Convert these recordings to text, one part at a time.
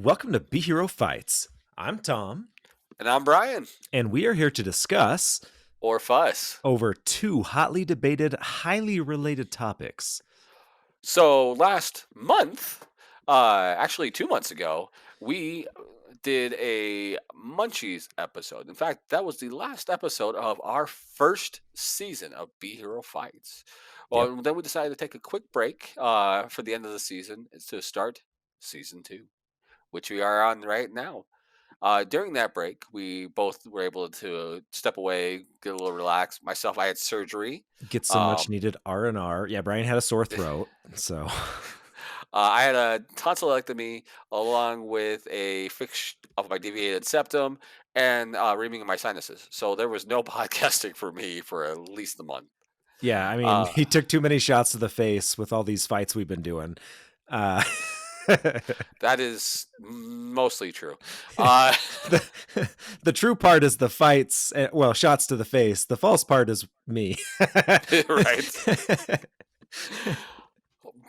Welcome to Be Hero Fights. I'm Tom, And I'm Brian. and we are here to discuss Or Fuss. over two hotly debated, highly related topics. So last month, actually 2 months ago, we did a Munchies episode. In fact, that was the last episode of our first season of Be Hero Fights. Yep. Well, then we decided to take a quick break for the end of the season to start season 2, which we are on right now. During that break, we both were able to step away, get a little relaxed. Myself, I had surgery. Get some much needed R&R. Yeah, Brian had a sore throat, so... I had a tonsillectomy along with a fix of my deviated septum and reaming of my sinuses. So there was no podcasting for me for at least a month. Yeah, I mean, he took too many shots to the face with all these fights we've been doing. That is mostly true. The true part is the fights, well, shots to the face. The false part is me. Right.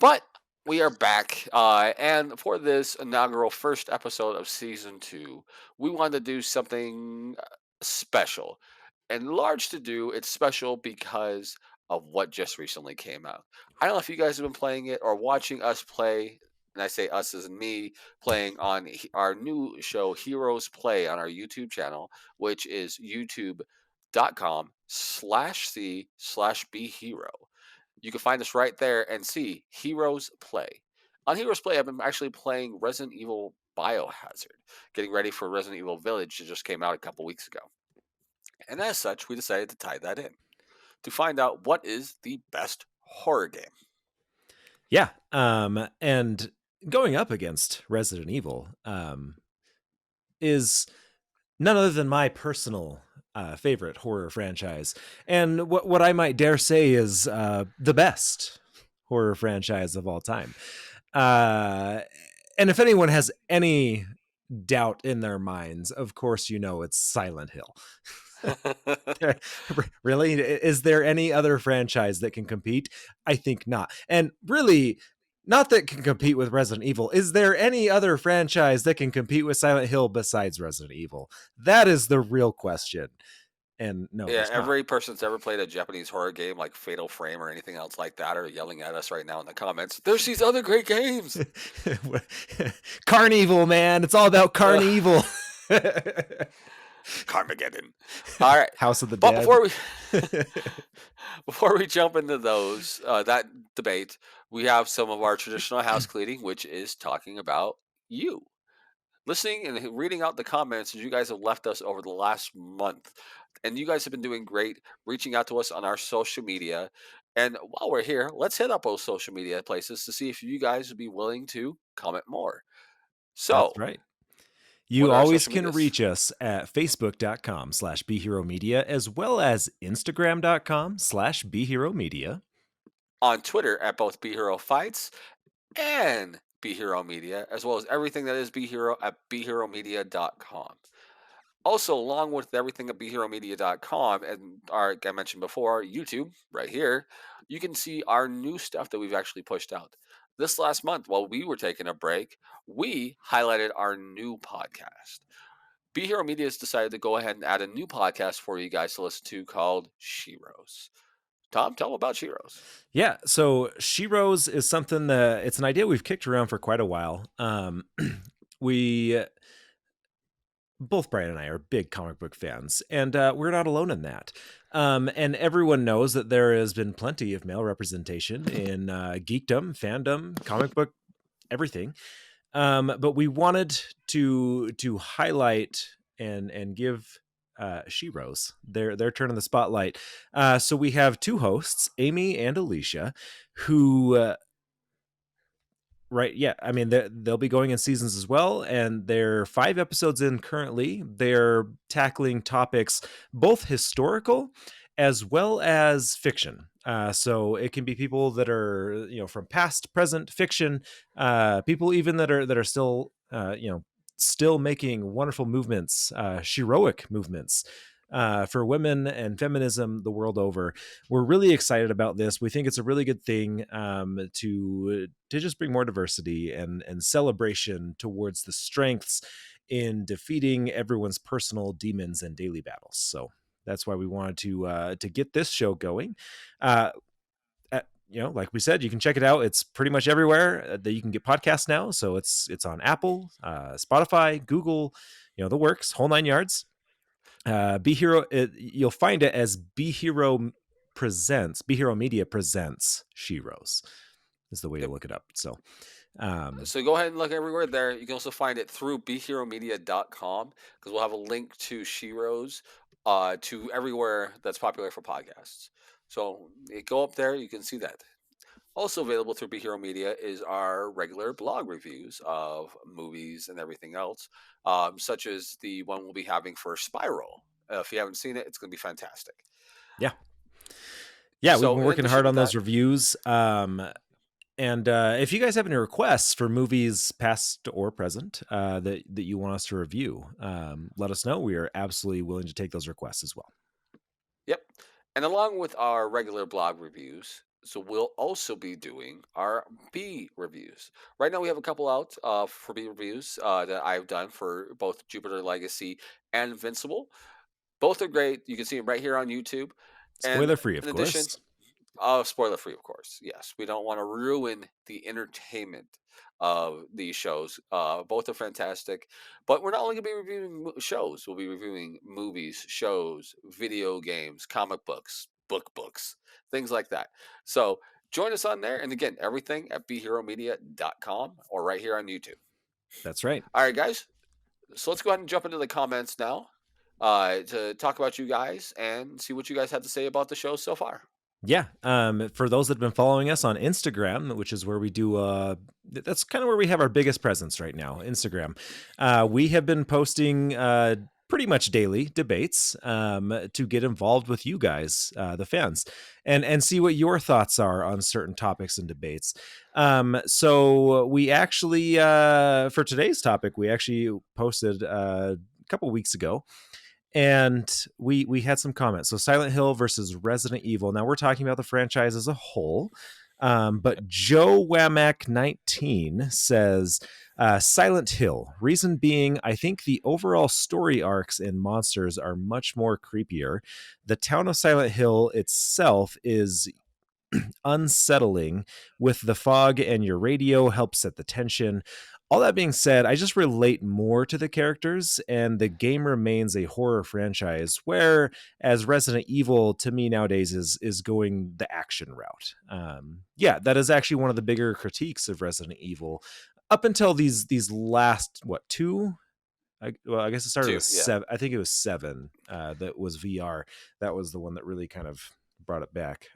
But we are back, and for this inaugural first episode of season 2, we wanted to do something special. And large to do, it's special because of what just recently came out. I don't know if you guys have been playing it or watching us play, and I say us as in me, playing on our new show, Heroes Play, on our YouTube channel, which is youtube.com/c/behero. You can find us right there and see Heroes Play. On Heroes Play, I've been actually playing Resident Evil Biohazard, getting ready for Resident Evil Village that just came out a couple weeks ago. And as such, we decided to tie that in to find out what is the best horror game. Yeah, and going up against Resident Evil is none other than my personal favorite horror franchise, and what I might dare say is the best horror franchise of all time. And if anyone has any doubt in their minds, of course, you know it's Silent Hill. Really? Is there any other franchise that can compete? I think not. And really, not that can compete with Resident Evil. Is there any other franchise that can compete with Silent Hill besides Resident Evil? That is the real question. And no, yeah, every person that's ever played a Japanese horror game like Fatal Frame or anything else like that are yelling at us right now in the comments. There's these other great games. Carnival, man. It's all about Carnival. Carmageddon. All right. House of the But Dead. before we jump into those, that debate, we have some of our traditional house cleaning, which is talking about you. Listening and reading out the comments that you guys have left us over the last month. And you guys have been doing great reaching out to us on our social media. And while we're here, let's hit up those social media places to see if you guys would be willing to comment more. So, that's right. You always can reach us at facebook.com/BeHeroMedia, as well as instagram.com/BeHeroMedia. On Twitter at both BeHero Fights and BeHero Media, as well as everything that is BeHero at BeHeroMedia.com. Also, along with everything at BeHeroMedia.com and our, I mentioned before, YouTube, right here, you can see our new stuff that we've actually pushed out. This last month, while we were taking a break, we highlighted our new podcast. Be Hero Media has decided to go ahead and add a new podcast for you guys to listen to called Sheroes. Tom, tell them about Sheroes. Yeah, so Sheroes is something that it's an idea we've kicked around for quite a while. Both Brian and I are big comic book fans, and we're not alone in that. And everyone knows that there has been plenty of male representation in geekdom, fandom, comic book, everything. But we wanted to highlight and give Sheroes their turn in the spotlight. So we have two hosts, Amy and Alicia, who right, yeah, I mean they'll be going in seasons as well, and they're 5 episodes in currently. They're tackling topics both historical as well as fiction. So it can be people that are, from past, present fiction, people even that are still, still making wonderful movements, heroic movements, for women and feminism the world over. We're really excited about this. We think it's a really good thing to just bring more diversity and celebration towards the strengths in defeating everyone's personal demons and daily battles. So that's why we wanted to get this show going. Uh, like we said, you can check it out. It's pretty much everywhere that you can get podcasts now. So it's on Apple, Spotify, Google, the works, whole nine yards. Be Hero, you'll find it as Be Hero Media presents Sheroes is the way to Yep. look it up. So, um, So go ahead and look everywhere there. You can also find it through BeHeroMedia.com because we'll have a link to Shiro's to everywhere that's popular for podcasts. So go up there, you can see that. Also available through Be Hero Media is our regular blog reviews of movies and everything else, such as the one we'll be having for Spiral. If you haven't seen it, it's going to be fantastic. yeah. Yeah, we've So been in working addition hard to on those that, reviews. And if you guys have any requests for movies, past or present, that you want us to review, let us know. We are absolutely willing to take those requests as well. yep. And along with our regular blog reviews, so we'll also be doing our B reviews. Right now, we have a couple out for B reviews that I've done for both Jupiter Legacy and Invincible. Both are great. You can see them right here on YouTube. And Spoiler free, of in addition, course. spoiler free, of course. Yes, we don't want to ruin the entertainment of these shows. Both are fantastic, but we're not only going to be reviewing shows. We'll be reviewing movies, shows, video games, comic books, books, things like that. So join us on there, and again, everything at BeHeroMedia.com or right here on YouTube. That's right. All right, guys. So let's go ahead and jump into the comments now to talk about you guys and see what you guys had to say about the show so far. Yeah. For those that have been following us on Instagram, which is where we do, that's kind of where we have our biggest presence right now, Instagram. We have been posting pretty much daily debates to get involved with you guys, the fans, and see what your thoughts are on certain topics and debates. So we actually, for today's topic, we actually posted a couple weeks ago, and we had some comments. So Silent Hill versus Resident Evil. Now we're talking about the franchise as a whole. But Joe Wamack 19 says Silent Hill. Reason being, I think the overall story arcs and monsters are much more creepier. The town of Silent Hill itself is unsettling with the fog, and your radio helps set the tension. All that being said, I just relate more to the characters, and the game remains a horror franchise, whereas Resident Evil to me nowadays is going the action route. Yeah, that is actually one of the bigger critiques of Resident Evil. Up until these last two. I guess it started Two, with yeah. 7. I think it was 7 that was VR. That was the one that really kind of brought it back.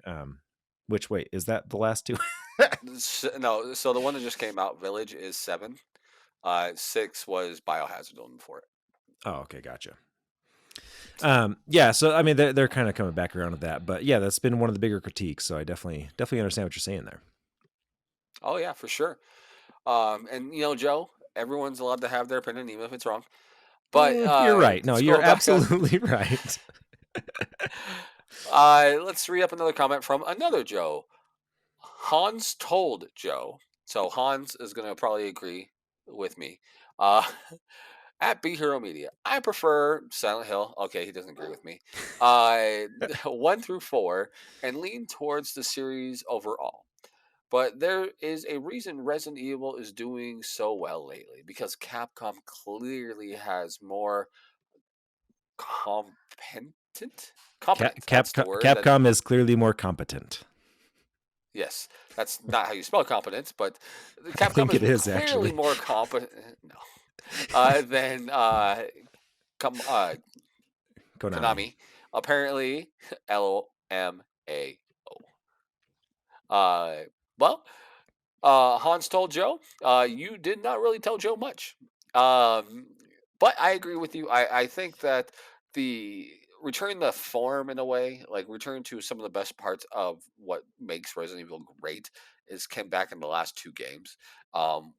Which, wait, is that the last two? No, so the one that just came out, Village, is 7. 6 was Biohazard the one before it. Oh, okay, gotcha. Yeah, so I mean, they're kind of coming back around to that, but yeah, that's been one of the bigger critiques. So I definitely understand what you're saying there. Oh yeah, for sure. And Joe, everyone's allowed to have their opinion, even if it's wrong. But You're right. No, let's you're go back on. absolutely right. Let's re up another comment from another Joe. Hans told Joe. So Hans is gonna probably agree with me. Uh, at B Hero Media, I prefer Silent Hill. Okay, he doesn't agree with me. 1 through 4, and lean towards the series overall. But there is a reason Resident Evil is doing so well lately because Capcom clearly has more competent. Competent. That's the word. Capcom is clearly more competent. Yes, that's not how you spell competence, but I Capcom think is it is clearly actually. more competent. No, than com, Konami. Konami. Apparently, LMAO. Uh, well, Hans told Joe, you did not really tell Joe much. But I agree with you. I think that the return the form in a way, like return to some of the best parts of what makes Resident Evil great is came back in the last two games,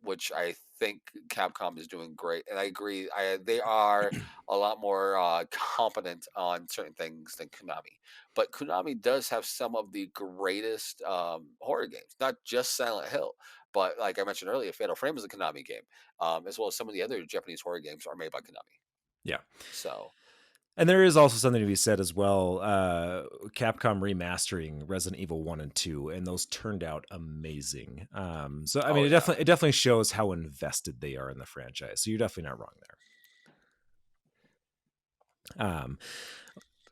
which I think Capcom is doing great. And I agree, they are a lot more competent on certain things than Konami. But Konami does have some of the greatest horror games, not just Silent Hill. But like I mentioned earlier, Fatal Frame is a Konami game, as well as some of the other Japanese horror games are made by Konami. Yeah. So And there is also something to be said as well. Capcom remastering Resident Evil 1 and 2, and those turned out amazing. So I mean, oh yeah. it definitely shows how invested they are in the franchise. So you're definitely not wrong there.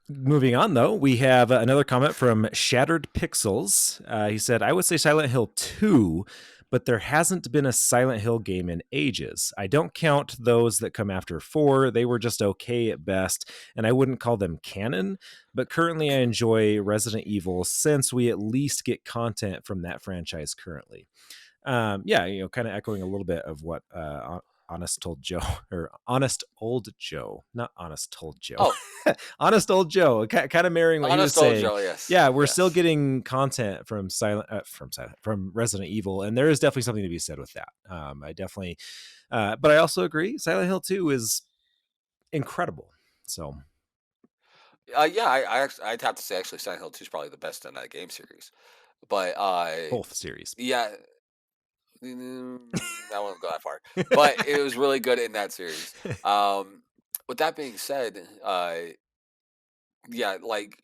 Moving on, though, we have another comment from Shattered Pixels. He said, I would say Silent Hill 2, but there hasn't been a Silent Hill game in ages. I don't count those that come after 4. They were just okay at best, and I wouldn't call them canon. But currently, I enjoy Resident Evil since we at least get content from that franchise currently. Yeah, kind of echoing a little bit of what Honest Told Joe, or Honest Old Joe, not Honest Told Joe. Oh, Honest Old Joe, kind of mirroring what he was Honest Old saying. Joe, yes. Yeah, we're still Yes. getting content from from Resident Evil, and there is definitely something to be said with that. I definitely, but I also agree, Silent Hill 2 is incredible. So, Yeah, I'd have to say actually Silent Hill 2 is probably the best in that game series. But both series. yeah, I won't go that far. But it was really good in that series. With that being said, yeah, like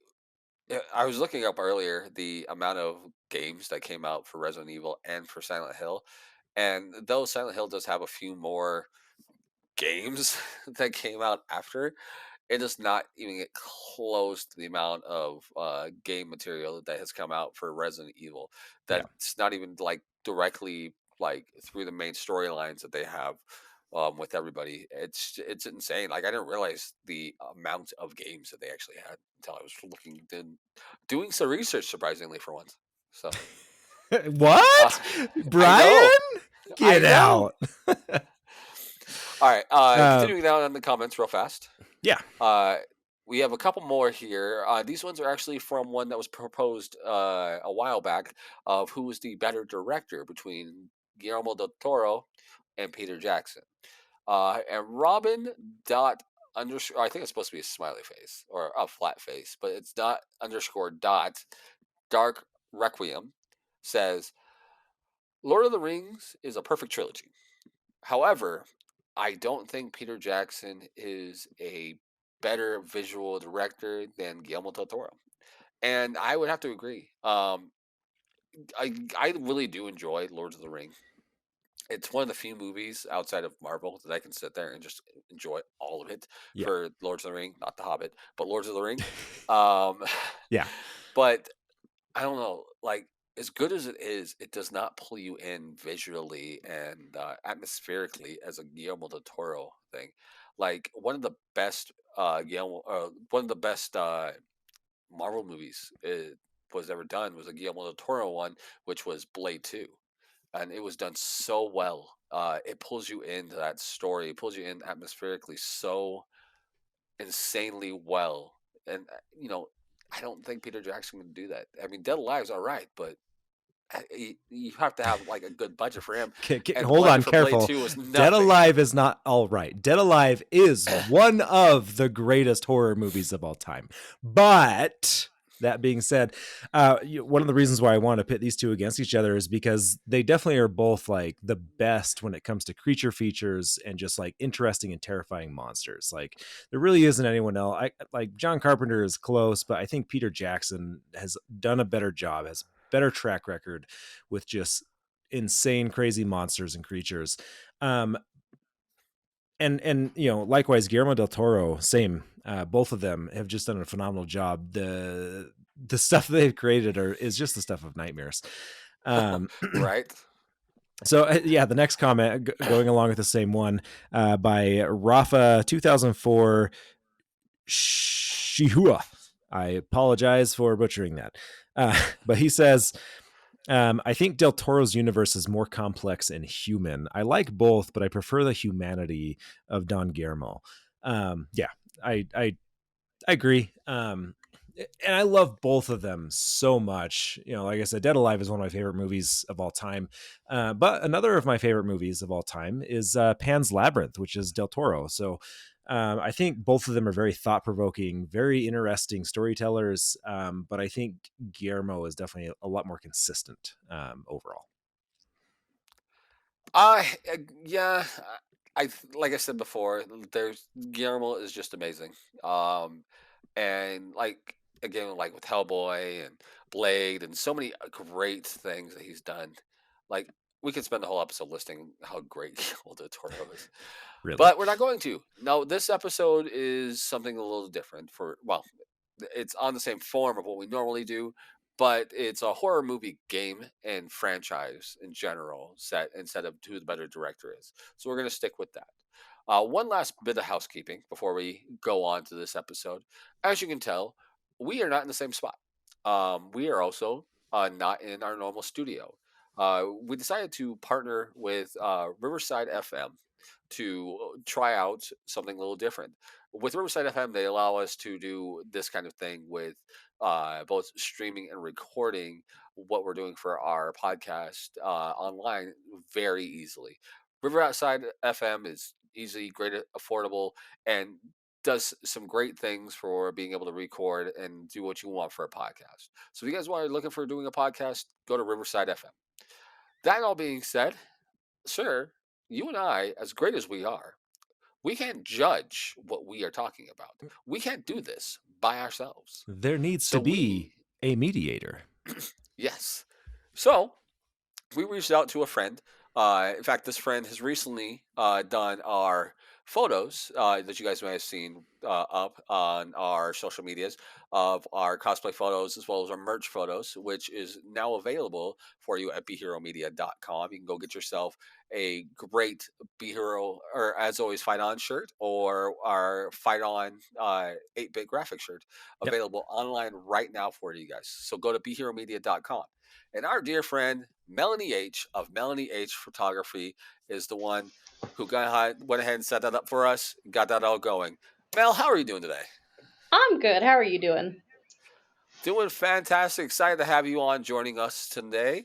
I was looking up earlier the amount of games that came out for Resident Evil and for Silent Hill, and though Silent Hill does have a few more games that came out after, it does not even get close to the amount of game material that has come out for Resident Evil. Yeah. That's not even like directly like through the main storylines that they have with everybody. It's insane. Like I didn't realize the amount of games that they actually had until I was doing some research. Surprisingly, for once. So What? I Brian? know, I Get know. out. All right, continuing down in the comments real fast. Yeah. We have a couple more here. These ones are actually from one that was proposed a while back of who was the better director between Guillermo del Toro and Peter Jackson. And Robin dot underscore, I think it's supposed to be a smiley face or a flat face, but it's dot underscore dot dark requiem says Lord of the Rings is a perfect trilogy. However, I don't think Peter Jackson is a better visual director than Guillermo del Toro, and I would have to agree. I really do enjoy Lord of the Ring. It's one of the few movies outside of Marvel that I can sit there and just enjoy all of it Yeah. for Lords of the Ring, not The Hobbit, but Lords of the Ring. Um, Yeah. but I don't know, like as good as it is, it does not pull you in visually and atmospherically as a Guillermo del Toro thing. Like one of the best one of the best Marvel movies was ever done was a Guillermo del Toro one, which was Blade 2, and it was done so well. It pulls you into that story, it pulls you in atmospherically so insanely well, and I don't think Peter Jackson can do that. I mean, Dead Alive's all right, but you have to have like a good budget for him. And the Hold budget on, for Blade careful. 2 was Dead nothing. Alive is not all right. Dead Alive is one of the greatest horror movies of all time. But that being said, one of the reasons why I want to pit these two against each other is because they definitely are both like the best when it comes to creature features and just like interesting and terrifying monsters. Like there really isn't anyone else. Like John Carpenter is close, but I think Peter Jackson has done a better job, has better track record with just insane, crazy monsters and creatures. And likewise, Guillermo del Toro, same. Both of them have just done a phenomenal job. The stuff they've created is just the stuff of nightmares. Right? So yeah, the next comment going along with the same one by Rafa 2004 Shihua. I apologize for butchering that, but he says, I think Del Toro's universe is more complex and human. I like both, but I prefer the humanity of Don Guillermo. Yeah, I I agree. And I love both of them so much. You know, like I said, Dead Alive is one of my favorite movies of all time. But another of my favorite movies of all time is Pan's Labyrinth, which is Del Toro. So I think both of them are very thought provoking, very interesting storytellers. But I think Guillermo is definitely a lot more consistent overall. Yeah, like I said before, there's Guillermo is just amazing. Um, and like again, like with Hellboy and Blade and so many great things that he's done. Like we could spend the whole episode listing how great Guillermo del Toro is. Really, But we're not going to. No, this episode is something a little different for, well, it's on the same form of what we normally do, but it's a horror movie game and franchise in general set instead of who the better director is. So we're going to stick with that. One last bit of housekeeping before we go on to this episode. As you can tell, we are not in the same spot. We are also not in our normal studio. We decided to partner with Riverside FM to try out something a little different. With Riverside FM, they allow us to do this kind of thing with both streaming and recording what we're doing for our podcast online very easily. Riverside FM is easy, great, affordable, and does some great things for being able to record and do what you want for a podcast. So if you guys are looking for doing a podcast, go to Riverside FM. That all being said, sir, you and I, as great as we are, we can't judge what we are talking about. We can't do this by ourselves. there needs So to be we, a mediator. yes. So we reached out to a friend. In fact, this friend has recently done our photos that you guys may have seen up on our social medias of our cosplay photos as well as our merch photos, which is now available for you at BeHeroMedia.com. You can go get yourself a great Be Hero, or as always, Fight On shirt, or our Fight On 8-bit graphic shirt Yep. available online right now for you guys. So go to BeHeroMedia.com. And our dear friend Melanie H of Melanie H Photography is the one who went ahead and set that up for us, got that all going. Mel, how are you doing today? I'm good. How are you doing? Doing fantastic. Excited to have you on joining us today.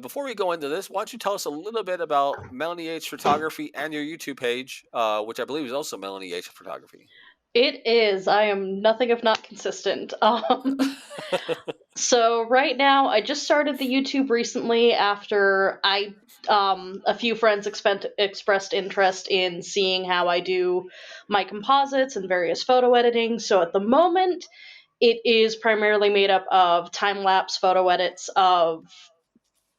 Before we go into this, why don't you tell us a little bit about Melanie H Photography and your YouTube page, which I believe is also Melanie H Photography. It is. I am nothing if not consistent. So right now, I just started the YouTube recently after a few friends expressed interest in seeing how I do my composites and various photo editing. So at the moment, it is primarily made up of time lapse photo edits of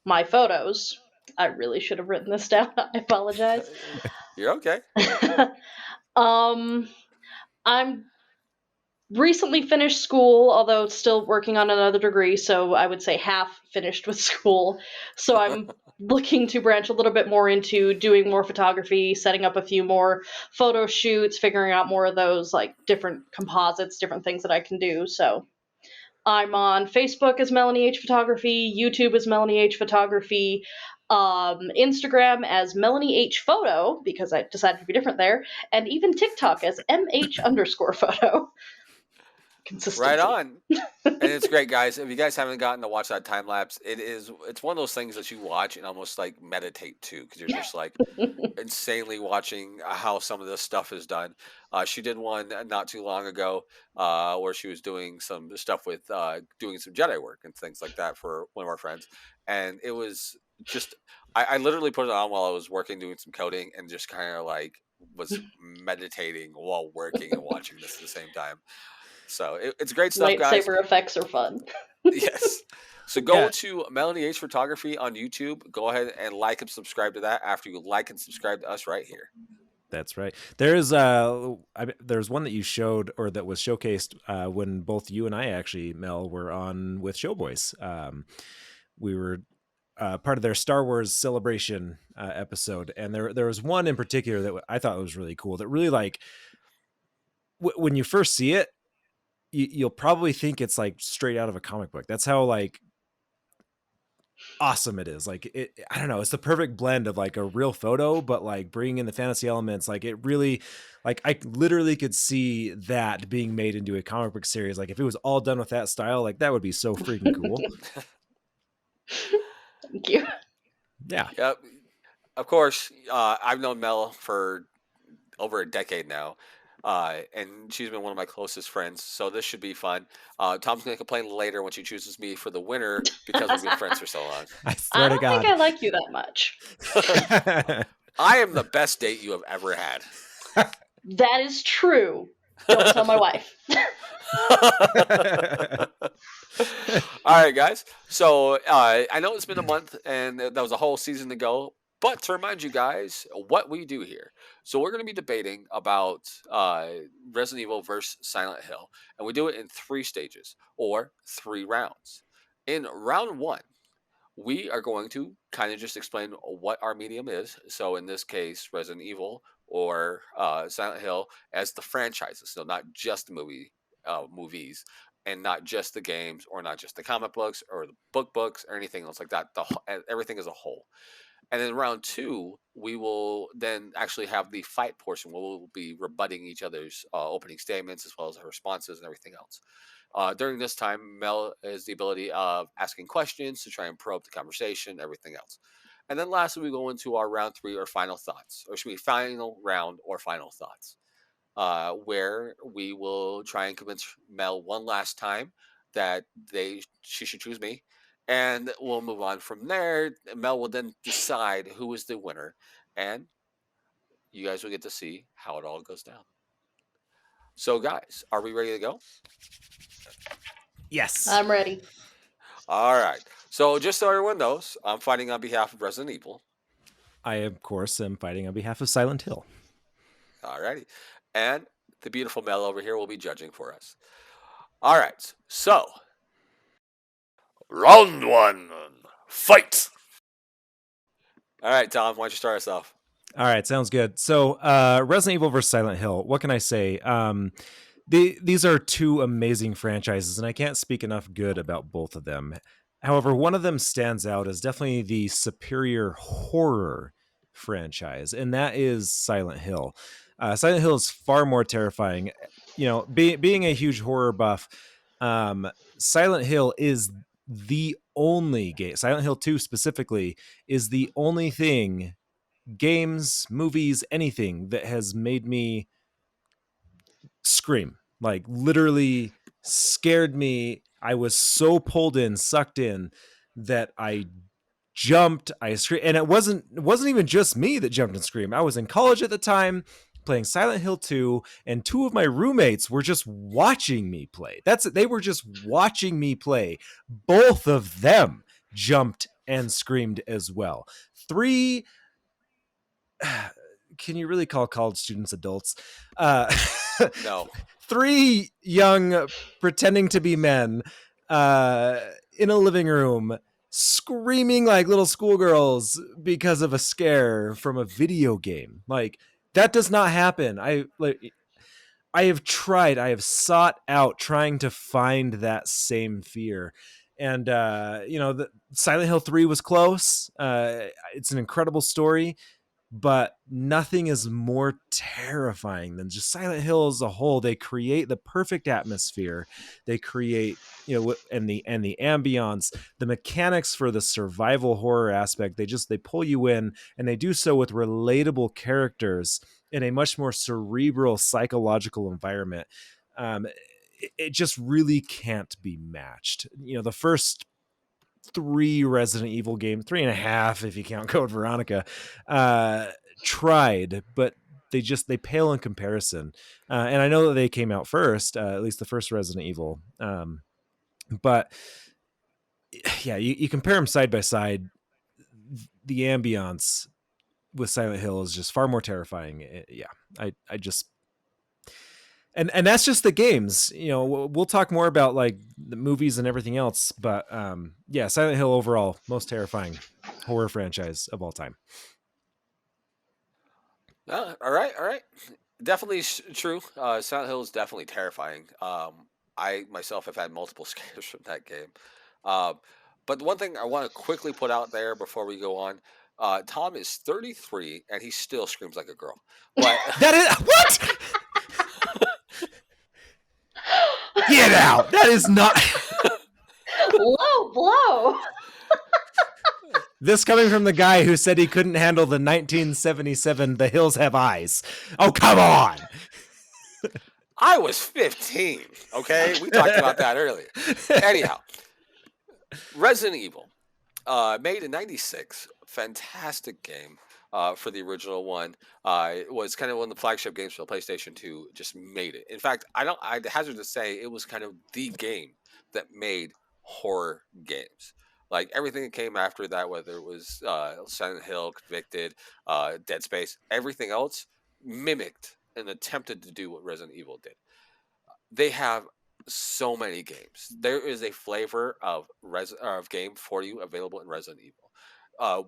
my photos. I really should have written this down. I apologize. You're okay. um, I'm recently finished school, although still working on another degree, so I would say half finished with school. So I'm looking to branch a little bit more into doing more photography, setting up a few more photo shoots, figuring out more of those like different composites, different things that I can do. So I'm on Facebook as Melanie H Photography, YouTube as Melanie H Photography, Instagram as Melanie H Photo, because I decided to be different there, and even TikTok as MH underscore photo. Right Consistency. on. And it's great, guys. If you guys haven't gotten to watch that time lapse, it's one of those things that you watch and almost like meditate to, because you're just like insanely watching how some of this stuff is done. She did one not too long ago where she was doing some stuff with doing some Jedi work and things like that for one of our friends, and it was just I literally put it on while I was working doing some coding and just kind of like was meditating while working and watching this at the same time. So it's great stuff, guys. Lightsaber effects are fun. Yes. So go Yeah, to Melanie H Photography on YouTube. Go ahead and like and subscribe to that after you like and subscribe to us right here. that's right. There's one that you showed or that was showcased when both you and I actually, Mel, were on with Showboys. We were part of their Star Wars celebration episode, and there was one in particular that I thought was really cool. That really like when you first see it, you'll probably think it's like straight out of a comic book. That's how like awesome it is. Like I don't know, it's the perfect blend of like a real photo, but like bringing in the fantasy elements. Like it really, like I literally could see that being made into a comic book series. Like if it was all done with that style, like that would be so freaking cool. Thank you. Yeah. Yep. Of course, I've known Mel for over a decade now, and she's been one of my closest friends. So this should be fun. Tom's gonna complain later when she chooses me for the winner because we've been friends for so long. I I swear to don't think God. I like you that much. I am the best date you have ever had. That is true. Don't tell my wife. All right, guys. So I know it's been a month and that was a whole season to go. But to remind you guys what we do here. So we're going to be debating about Resident Evil versus Silent Hill. And we do it in 3 stages or 3 rounds. In round 1, we are going to kind of just explain what our medium is. So in this case, Resident Evil or Silent Hill as the franchises. So not just the movies, and not just the games, or not just the comic books or the books or anything else like that. Everything as a whole. And then round 2, we will then actually have the fight portion where we'll be rebutting each other's opening statements as well as our responses and everything else. During this time, Mel has the ability of asking questions to try and probe the conversation, everything else. And then lastly, we go into our round 3 or final thoughts, or should be final round or final thoughts, where we will try and convince Mel one last time that she should choose me, and we'll move on from there. Mel will then decide who is the winner, and you guys will get to see how it all goes down. So, guys, are we ready to go? Yes. I'm ready. All right. So, just so everyone knows, I'm fighting on behalf of Resident Evil. I, of course, am fighting on behalf of Silent Hill. All righty. And the beautiful Mel over here will be judging for us. All right. So, round 1, fight. All right, Tom, why don't you start us off? All right, sounds good. So, Resident Evil versus Silent Hill. What can I say? These are 2 amazing franchises, and I can't speak enough good about both of them. However, one of them stands out as definitely the superior horror franchise, and that is Silent Hill. Silent Hill is far more terrifying. You know, being a huge horror buff, Silent Hill is the only game. Silent Hill 2 specifically is the only thing, games, movies, anything that has made me scream. Like literally scared me. I was so pulled in, sucked in, that I jumped, I screamed, and it wasn't even just me that jumped and screamed. I was in college at the time playing Silent Hill 2, and 2 of my roommates were just watching me play. That's it. They were just watching me play. Both of them jumped and screamed as well. 3, can you really call college students adults? No. 3 young pretending to be men in a living room screaming like little schoolgirls because of a scare from a video game. Like that does not happen. I have sought out trying to find that same fear. And the Silent Hill 3 was close. It's an incredible story, but nothing is more terrifying than just Silent Hill as a whole. They create the perfect atmosphere. They create, and the ambiance, the mechanics for the survival horror aspect. They pull you in, and they do so with relatable characters in a much more cerebral, psychological environment. It just really can't be matched. The first 3 Resident Evil games, 3.5 if you count Code Veronica, tried, but they pale in comparison. And I know that they came out first, at least the first Resident Evil. But yeah, you compare them side by side. The ambiance with Silent Hill is just far more terrifying. Yeah, I just. And that's just the games. We'll talk more about like the movies and everything else, but yeah, Silent Hill overall, most terrifying horror franchise of all time. All right. Definitely true. Silent Hill is definitely terrifying. I myself have had multiple scares from that game. But the one thing I want to quickly put out there before we go on, Tom is 33 and he still screams like a girl. But That is what? Get out! That is not. Low blow. This coming from the guy who said he couldn't handle the 1977 The Hills Have Eyes. Oh, come on! I was 15, okay? We talked about that earlier. Anyhow, Resident Evil, made in 96, fantastic game for the original one. It was kind of one of the flagship games for the PlayStation 2, just made it. In fact, I'd hazard to say it was kind of the game that made horror games. Like everything that came after that, whether it was Silent Hill, Convicted, Dead Space, everything else mimicked and attempted to do what Resident Evil did. They have so many games. There is a flavor of game for you available in Resident Evil.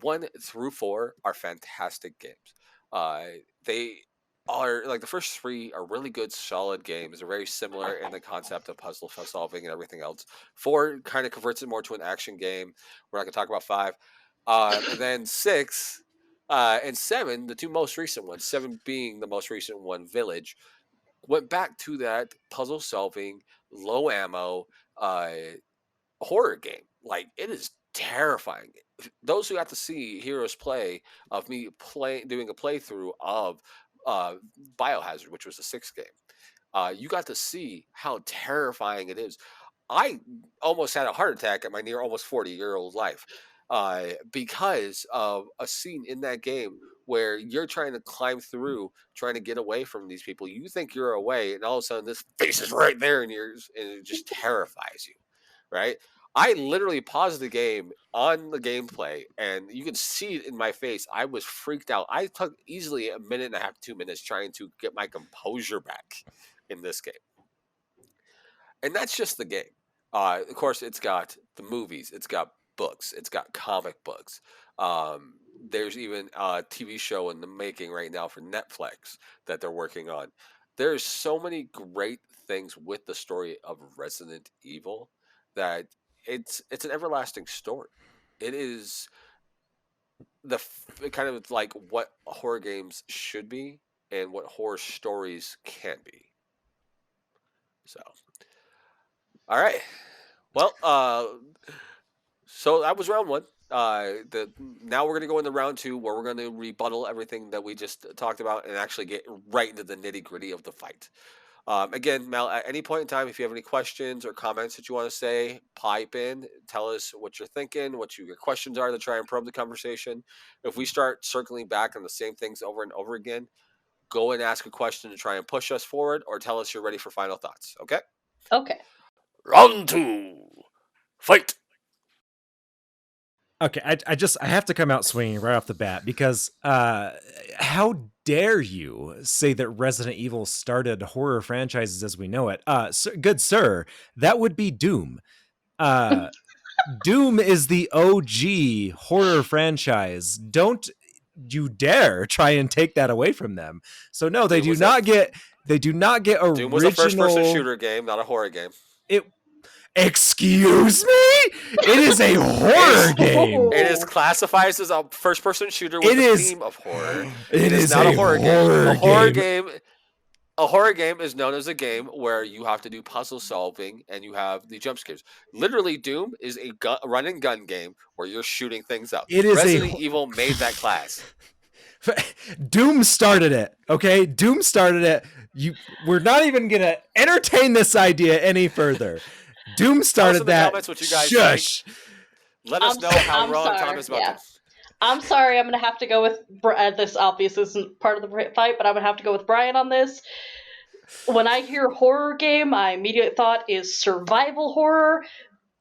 1 through 4 are fantastic games. They are like the first 3 are really good, solid games. They're very similar in the concept of puzzle solving and everything else. 4 kind of converts it more to an action game. We're not going to talk about 5. And then 6 and 7, the 2 most recent ones, 7 being the most recent one, Village, went back to that puzzle solving, low ammo horror game. Like it is terrifying. Those who got to see Heroes play of me doing a playthrough of Biohazard, which was the 6th game, you got to see how terrifying it is. I almost had a heart attack at my near almost 40-year-old life because of a scene in that game where you're trying to climb through, trying to get away from these people. You think you're away, and all of a sudden this face is right there in yours, and it just terrifies you, right? I literally paused the game on the gameplay, and you can see it in my face. I was freaked out. I took easily a minute and a half, 2 minutes trying to get my composure back in this game. And that's just the game. Of course, it's got the movies, it's got books, it's got comic books. There's even a TV show in the making right now for Netflix that they're working on. There's so many great things with the story of Resident Evil that it's an everlasting story. It is kind of like what horror games should be and what horror stories can be. So, all right. Well, so that was round 1. Now we're going to go into round 2, where we're going to rebuttal everything that we just talked about and actually get right into the nitty gritty of the fight. Again, Mel, at any point in time, if you have any questions or comments that you want to say, pipe in, tell us what you're thinking, what your questions are to try and probe the conversation. If we start circling back on the same things over and over again, go and ask a question to try and push us forward, or tell us you're ready for final thoughts. Okay? Okay. Round 2. Fight. Okay, I have to come out swinging right off the bat because how dare you say that Resident Evil started horror franchises as we know it? Good sir, that would be Doom. Doom is the OG horror franchise. Don't you dare try and take that away from them. So no, they do not get original. Doom was a first-person shooter game, not a horror game. Excuse me? It is a horror game. It is classified as a first-person shooter with a theme of horror. It is not a horror game. A horror game is known as a game where you have to do puzzle solving and you have the jump scares. Literally, Doom is a run and gun game where you're shooting things up. Resident Evil made that class. Doom started it. Okay, Doom started it. We're not even gonna entertain this idea any further. Doom started that. What you guys Shush. think. Let us know how wrong Tom is about this. I'm sorry. I'm going to have to go with this. Obviously, isn't part of the fight, but I'm going to have to go with Brian on this. When I hear horror game, my immediate thought is survival horror.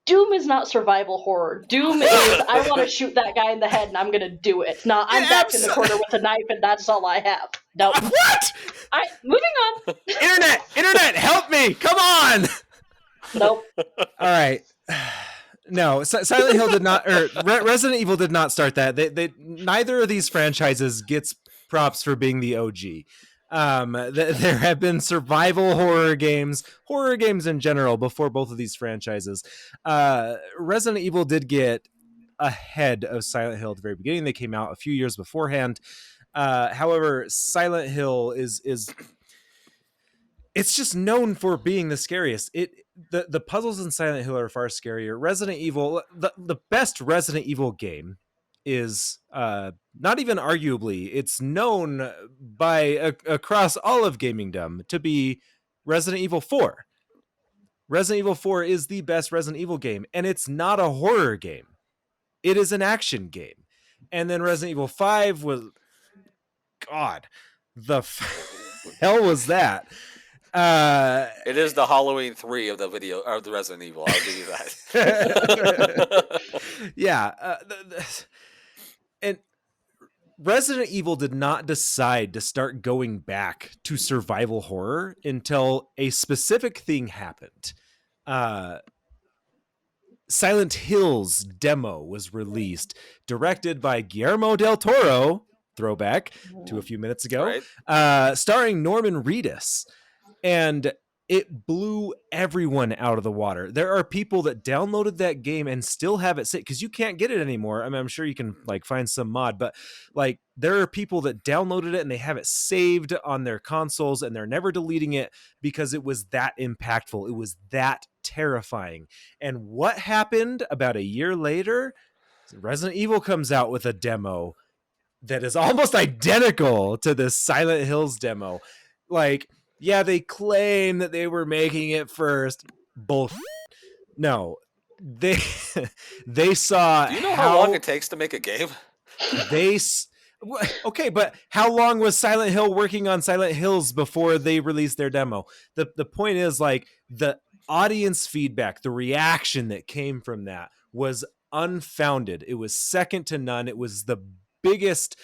Doom is not survival horror. Doom is I want to shoot that guy in the head and I'm going to do it. No, I'm back in the corner with a knife and that's all I have. No. Nope. What? Moving on. Internet, help me! Come on! Nope. All right. No, Silent Hill did not, or Resident Evil did not start that. They neither of these franchises gets props for being the OG. There have been survival horror games in general before both of these franchises. Resident Evil did get ahead of Silent Hill at the very beginning. They came out a few years beforehand. However, Silent Hill is it's just known for being the scariest. The puzzles in Silent Hill are far scarier. Resident Evil, the best Resident Evil game is not even arguably, it's known by across all of gamingdom to be Resident Evil 4. Resident Evil 4 is the best Resident Evil game, and it's not a horror game. It is an action game. And then Resident Evil 5 was, God, hell was that? It is the Halloween 3 of the video of the Resident Evil. I'll give you that. Yeah, and Resident Evil did not decide to start going back to survival horror until a specific thing happened. Silent Hill's demo was released, directed by Guillermo del Toro, throwback to a few minutes ago, right. Starring Norman Reedus. And it blew everyone out of the water. There are people that downloaded that game and still have it sit, because you can't get it anymore. I mean, I'm sure you can like find some mod, but like there are people that downloaded it and they have it saved on their consoles and they're never deleting it because it was that impactful. It was that terrifying. And what happened about a year later? Resident Evil comes out with a demo that is almost identical to this Silent Hills demo. Like, yeah, they claim that they were making it first. Both. No, they saw. Do you know how long it takes to make a game? Okay, but how long was Silent Hill working on Silent Hills before they released their demo? The point is, like, the audience feedback, the reaction that came from that was unfounded. It was second to none. It was the biggest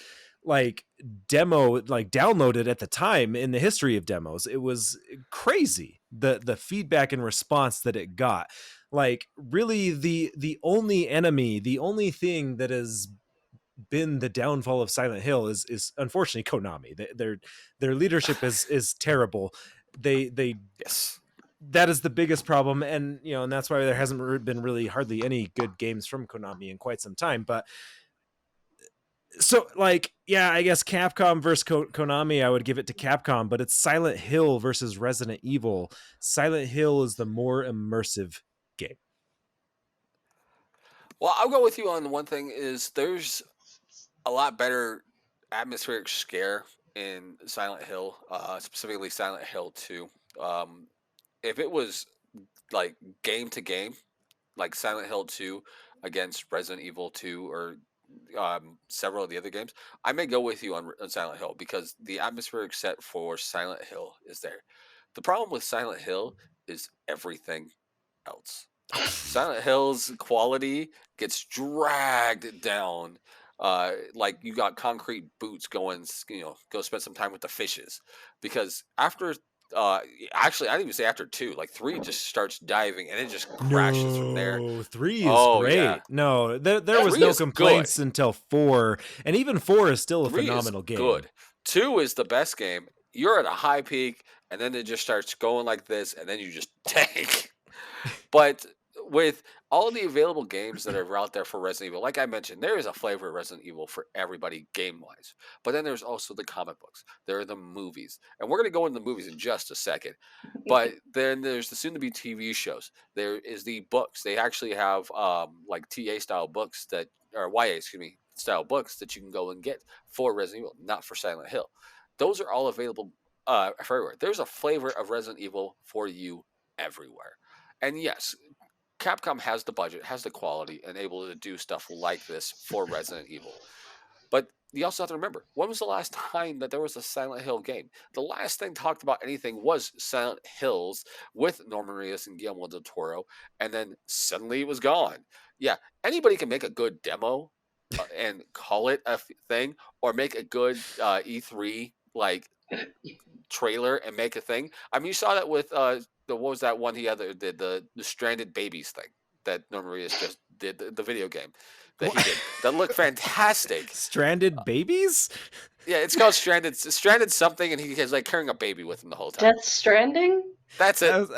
like demo like downloaded at the time in the history of demos. It was crazy, the feedback and response that it got. Like, really, the only enemy, the only thing that has been the downfall of Silent Hill is unfortunately Konami. Their leadership is terrible. They yes, that is the biggest problem. And and that's why there hasn't been really hardly any good games from Konami in quite some time. But so, like, yeah, I guess Capcom versus Konami, I would give it to Capcom, but it's Silent Hill versus Resident Evil. Silent Hill is the more immersive game. Well, I'll go with you on one thing is there's a lot better atmospheric scare in Silent Hill, specifically Silent Hill 2. If it was like game to game, like Silent Hill 2 against Resident Evil 2 or several of the other games, I may go with you on Silent Hill because the atmospheric set for Silent Hill is there. The problem with Silent Hill is everything else. Silent Hill's quality gets dragged down. Like you got concrete boots going, go spend some time with the fishes. Because after, actually, I didn't even say after 2, like 3 just starts diving and it just crashes from there. 3 is great. Yeah. No, there was no complaints until 4, and even 4 is still a phenomenal game. Good. 2 is the best game. You're at a high peak, and then it just starts going like this, and then you just tank. But with all the available games that are out there for Resident Evil, like I mentioned, there is a flavor of Resident Evil for everybody game-wise. But then there's also the comic books. There are the movies. And we're going to go into the movies in just a second. But then there's the soon-to-be TV shows. There is the books. They actually have like TA-style books that, or YA, style books that you can go and get for Resident Evil, not for Silent Hill. Those are all available for everywhere. There's a flavor of Resident Evil for you everywhere. And yes, Capcom has the budget, has the quality, and able to do stuff like this for Resident Evil. But you also have to remember, when was the last time that there was a Silent Hill game? The last thing talked about anything was Silent Hills with Norman Reedus and Guillermo del Toro, and then suddenly it was gone. Yeah, anybody can make a good demo and call it a thing, or make a good E3 like trailer and make a thing. I mean, you saw that with what was that one he did, the stranded babies thing that Norman Reedus just the video game that he did that looked fantastic. Stranded babies? Yeah, it's called Stranded something, and he is like carrying a baby with him the whole time. Death Stranding? That's it.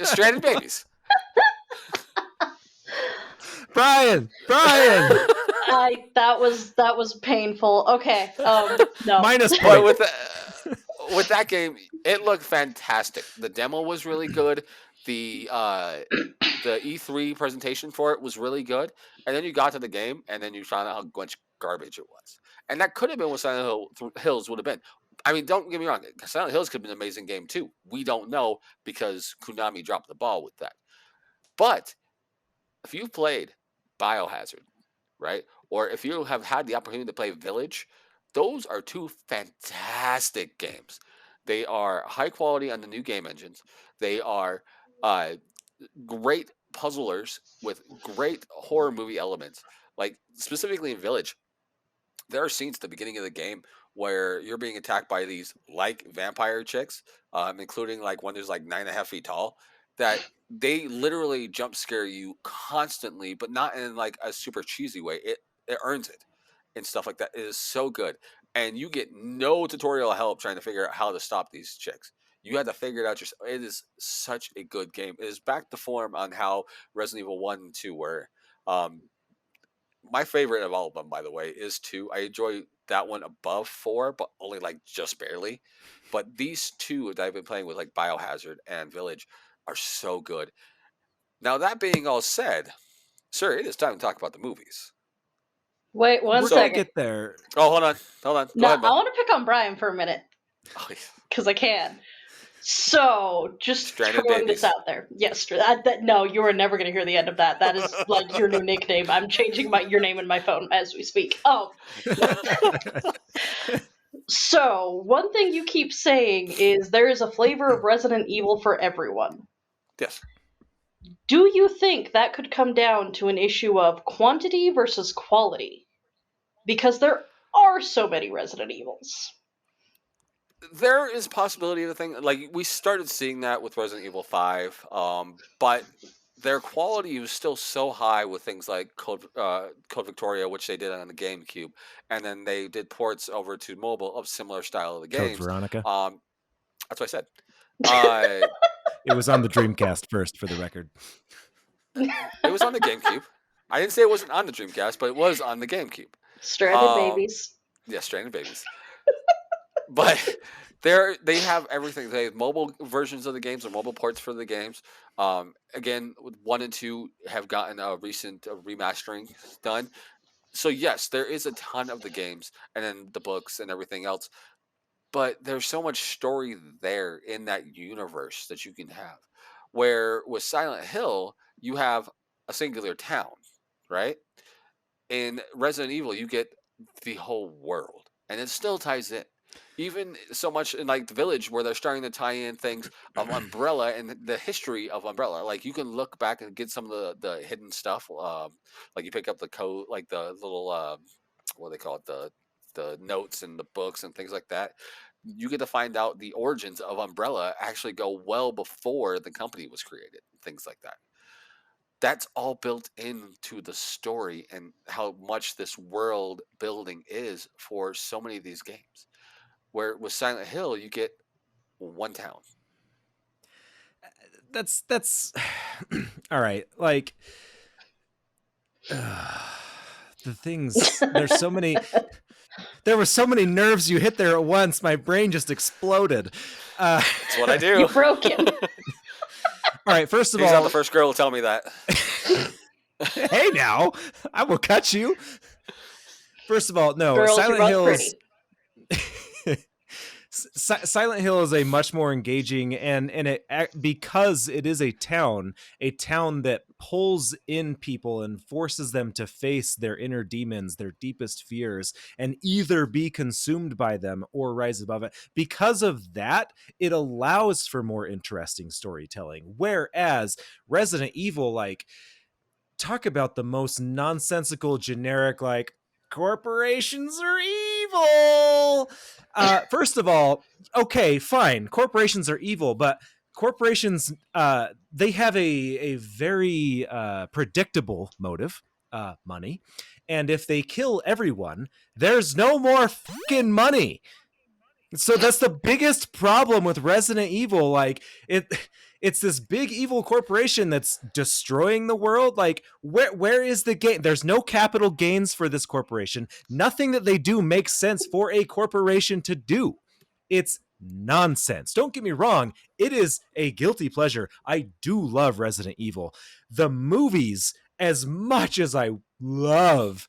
Stranded babies. Brian! That was painful. Okay. No. Minus But point. with that game, it looked fantastic. The demo was really good. The E3 presentation for it was really good. And then you got to the game, and then you found out how much garbage it was. And that could have been what Silent Hills would have been. I mean, don't get me wrong. Silent Hills could have been an amazing game too. We don't know because Konami dropped the ball with that. But if you've played Biohazard, right, or if you have had the opportunity to play Village, those are two fantastic games. They are high quality on the new game engines. They are great puzzlers with great horror movie elements. Like specifically in Village, there are scenes at the beginning of the game where you're being attacked by these like vampire chicks, including like one who's like 9.5 feet tall, that they literally jump scare you constantly, but not in like a super cheesy way. It earns it and stuff like that. It is so good, and you get no tutorial help trying to figure out how to stop these chicks. You had to figure it out yourself. It is such a good game. It is back to form on how Resident Evil 1 and 2 were. Um, my favorite of all of them, by the way, is 2. I enjoy that one above 4, but only like just barely. But these two that I've been playing with, like Biohazard and Village, are so good. Now, that being all said, sir, it is time to talk about the movies. Wait one We're gonna second. get there. Oh, hold on. Go No, ahead, I Mel. want to pick on Brian for a minute Oh, yeah. because I can. So, just Stranded throwing babies. this out there. Yes, no, you are never going to hear the end of that. That is like your new nickname. I'm changing your name in my phone as we speak. Oh. So, one thing you keep saying is there is a flavor of Resident Evil for everyone. Yes. Do you think that could come down to an issue of quantity versus quality? Because there are so many Resident Evils. There is possibility of the thing. Like, we started seeing that with Resident Evil 5, but their quality was still so high with things like Code Victoria, which they did on the GameCube, and then they did ports over to mobile of similar style of the Code games. Veronica. That's what I said. It was on the Dreamcast first, for the record. It was on the GameCube. I didn't say it wasn't on the Dreamcast, but it was on the GameCube. Stranded babies. Yeah, Stranded babies. But they have everything. They have mobile versions of the games or mobile ports for the games. Again, 1 and 2 have gotten a recent remastering done. So yes, there is a ton of the games and then the books and everything else. But there's so much story there in that universe that you can have. Where with Silent Hill, you have a singular town, right? In Resident Evil, you get the whole world, and it still ties in. Even so much in like the Village, where they're starting to tie in things of Umbrella and the history of Umbrella. Like you can look back and get some of the hidden stuff. Like you pick up the code, like the little what do they call it, the notes and the books and things like that. You get to find out the origins of Umbrella actually go well before the company was created. Things like that. That's all built into the story and how much this world building is for so many of these games. Where with Silent Hill, you get one town. That's all right. Like the things. There's so many. There were so many nerves you hit there at once. My brain just exploded. That's what I do. You broke it. All right. First of He's all, not the first girl to tell me that. Hey, now I will cut you. First of all, no. Girls, Silent you're both Hills. pretty. Silent Hill is a much more engaging and it because it is a town that pulls in people and forces them to face their inner demons, their deepest fears, and either be consumed by them or rise above it. Because of that, it allows for more interesting storytelling. Whereas Resident Evil, like, talk about the most nonsensical, generic, like, corporations are evil. First of all, okay, fine. Corporations are evil, but corporations, they have a very predictable motive, money. And if they kill everyone, there's no more fucking money. So that's the biggest problem with Resident Evil. Like it's this big evil corporation that's destroying the world. Like where is the gain? There's no capital gains for this corporation. Nothing that they do makes sense for a corporation to do. It's nonsense. Don't get me wrong, it is a guilty pleasure. I do love Resident Evil. The movies, as much as I love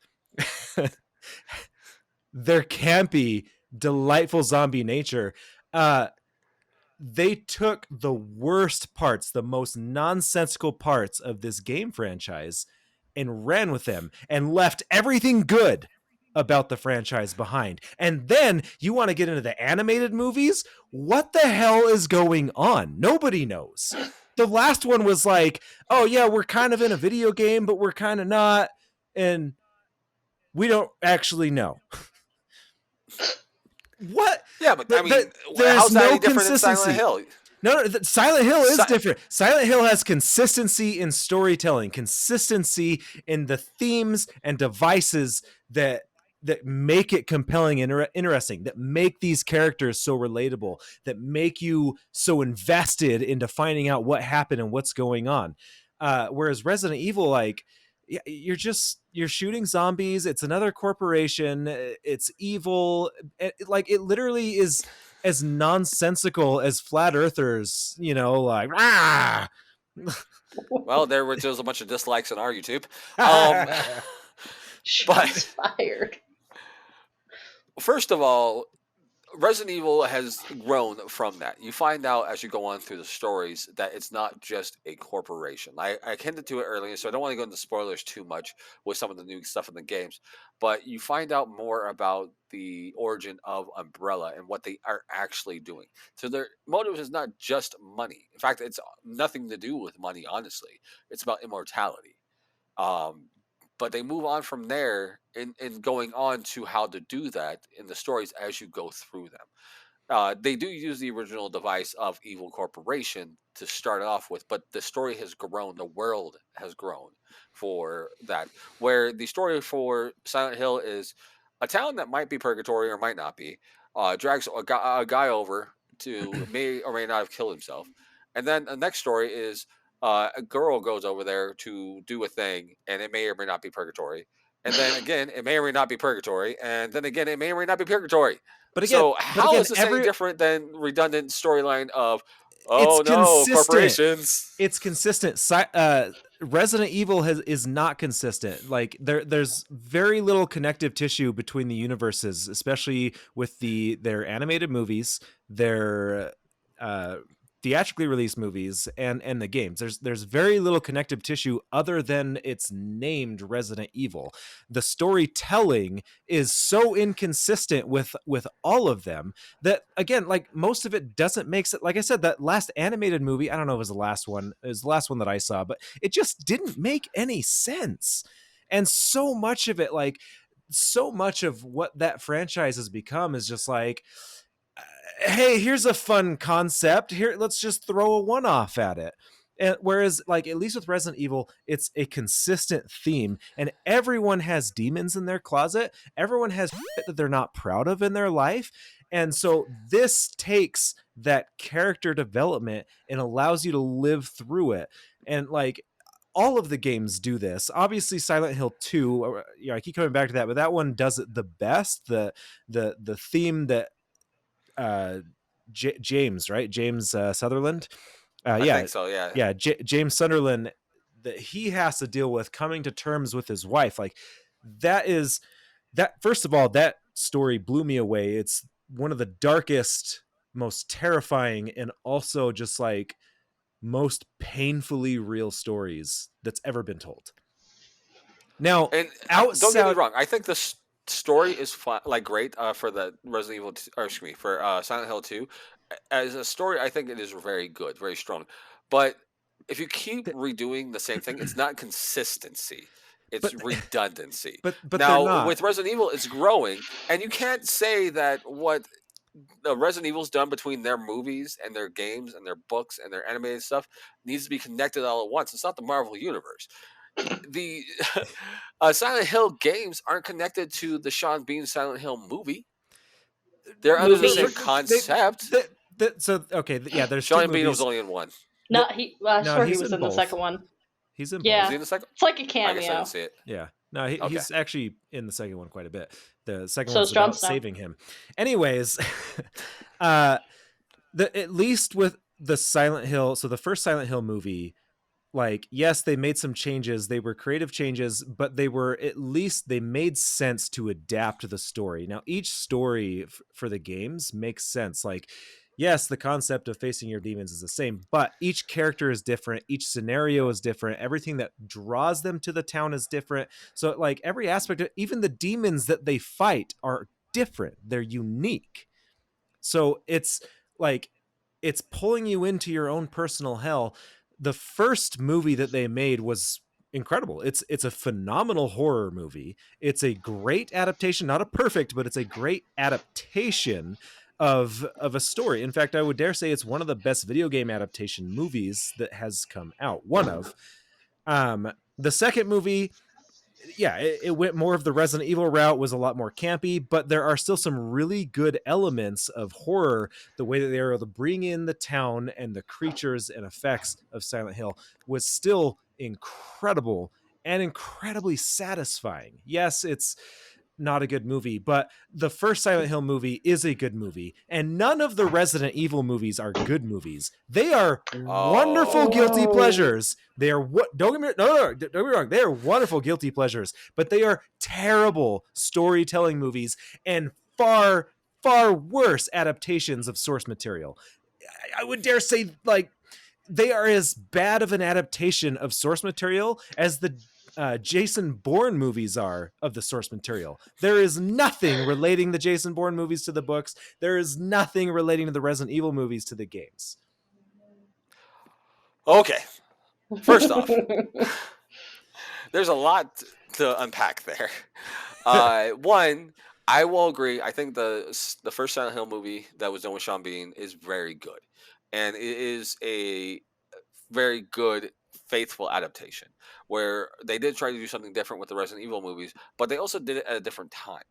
their campy, delightful zombie nature, they took the worst parts, the most nonsensical parts of this game franchise and ran with them and left everything good about the franchise behind. And then you want to get into the animated movies? What the hell is going on? Nobody knows. The last one was like, oh yeah, we're kind of in a video game, but we're kind of not, and we don't actually know. What? Yeah, but I mean, how's that any different than Silent Hill? No, Silent Hill is different. Silent Hill has consistency in storytelling, consistency in the themes and devices that make it compelling and interesting, that make these characters so relatable, that make you so invested into finding out what happened and what's going on. Whereas Resident Evil, like, you're shooting zombies. It's another corporation. It's evil. Like, it literally is as nonsensical as flat earthers, you know, like, ah. Well, there was a bunch of dislikes on our YouTube. Shots fired. First of all, Resident Evil has grown from that. You find out as you go on through the stories that it's not just a corporation. I hinted to it earlier, so I don't want to go into spoilers too much with some of the new stuff in the games. But you find out more about the origin of Umbrella and what they are actually doing. So their motive is not just money. In fact, it's nothing to do with money, honestly. It's about immortality. But they move on from there in going on to how to do that in the stories as you go through them. They do use the original device of Evil Corporation to start off with, but the story has grown. The world has grown for that. Where the story for Silent Hill is a town that might be purgatory or might not be, drags a guy over to may or may not have killed himself. And then the next story is a girl goes over there to do a thing, and it may or may not be purgatory. And then again, it may or may not be purgatory. And then again, it may or may not be purgatory. But again, so how is this any different than redundant storyline of, oh no, corporations? It's consistent. Resident Evil is not consistent. Like there's very little connective tissue between the universes, especially with their animated movies, their theatrically released movies, and the games. There's very little connective tissue other than it's named Resident Evil. The storytelling is so inconsistent with all of them that, again, like, most of it doesn't make sense. Like I said, that last animated movie, I don't know if it was the last one, it was the last one that I saw, but it just didn't make any sense. And so much of it, like, so much of what that franchise has become is just like, hey, here's a fun concept. Here, let's just throw a one-off at it. And whereas, like, at least with Resident Evil, it's a consistent theme, and everyone has demons in their closet. Everyone has shit that they're not proud of in their life. And so this takes that character development and allows you to live through it. And, like, all of the games do this. Obviously, Silent Hill 2, I keep coming back to that, but that one does it the best. The theme that James, right? James Sutherland. I think so, yeah. Yeah, James Sunderland, that he has to deal with coming to terms with his wife. Like, first of all, that story blew me away. It's one of the darkest, most terrifying, and also just like most painfully real stories that's ever been told. Now, and don't get me wrong, I think the story is great for the Resident Evil, for Silent Hill 2. As a story, I think it is very good, very strong. But if you keep redoing the same thing, it's not consistency. It's redundancy. But now with Resident Evil, it's growing, and you can't say that what the Resident Evil's done between their movies and their games and their books and their animated stuff needs to be connected all at once. It's not the Marvel universe. The Silent Hill games aren't connected to the Sean Bean Silent Hill movie. They're under the same Movies. concept. So okay, yeah, there's two Sean Bean was movies. only in one. No, I No, swear he he's was in in the both. second one. He's in Yeah. Was both. he in the second? It's like a I guess I cameo. didn't see it. Yeah. No, Okay. he's actually in the second one quite a bit. The second So one's is Jon about Snow. saving him. Anyways, at least with the Silent Hill, so the first Silent Hill movie, like, yes, they made some changes. They were creative changes, but they were, at least they made sense to adapt the story. Now, each story for the games makes sense. Like, yes, the concept of facing your demons is the same, but each character is different. Each scenario is different. Everything that draws them to the town is different. So, like, every aspect of, even the demons that they fight are different. They're unique. So it's like, it's pulling you into your own personal hell. The first movie that they made was incredible. It's a phenomenal horror movie. It's a great adaptation, not a perfect, but it's a great adaptation of a story. In fact, I would dare say it's one of the best video game adaptation movies that has come out. One of. The second movie, yeah, it went more of the Resident Evil route, was a lot more campy, but there are still some really good elements of horror. The way that they were able to bring in the town and the creatures and effects of Silent Hill was still incredible and incredibly satisfying. Yes, it's not a good movie, but the first Silent Hill movie is a good movie, and none of the Resident Evil movies are good movies. They are wonderful guilty pleasures. They are what? Don't get me wrong. They are wonderful guilty pleasures, but they are terrible storytelling movies and far worse adaptations of source material. I would dare say, like, they are as bad of an adaptation of source material as the Jason Bourne movies are of the source material. There is nothing relating the Jason Bourne movies to the books. There is nothing relating to the Resident Evil movies to the games. Okay. First off, there's a lot to unpack there. One, I will agree. I think the first Silent Hill movie that was done with Sean Bean is very good, and it is a very good, faithful adaptation where they did try to do something different with the Resident Evil movies, but they also did it at a different time.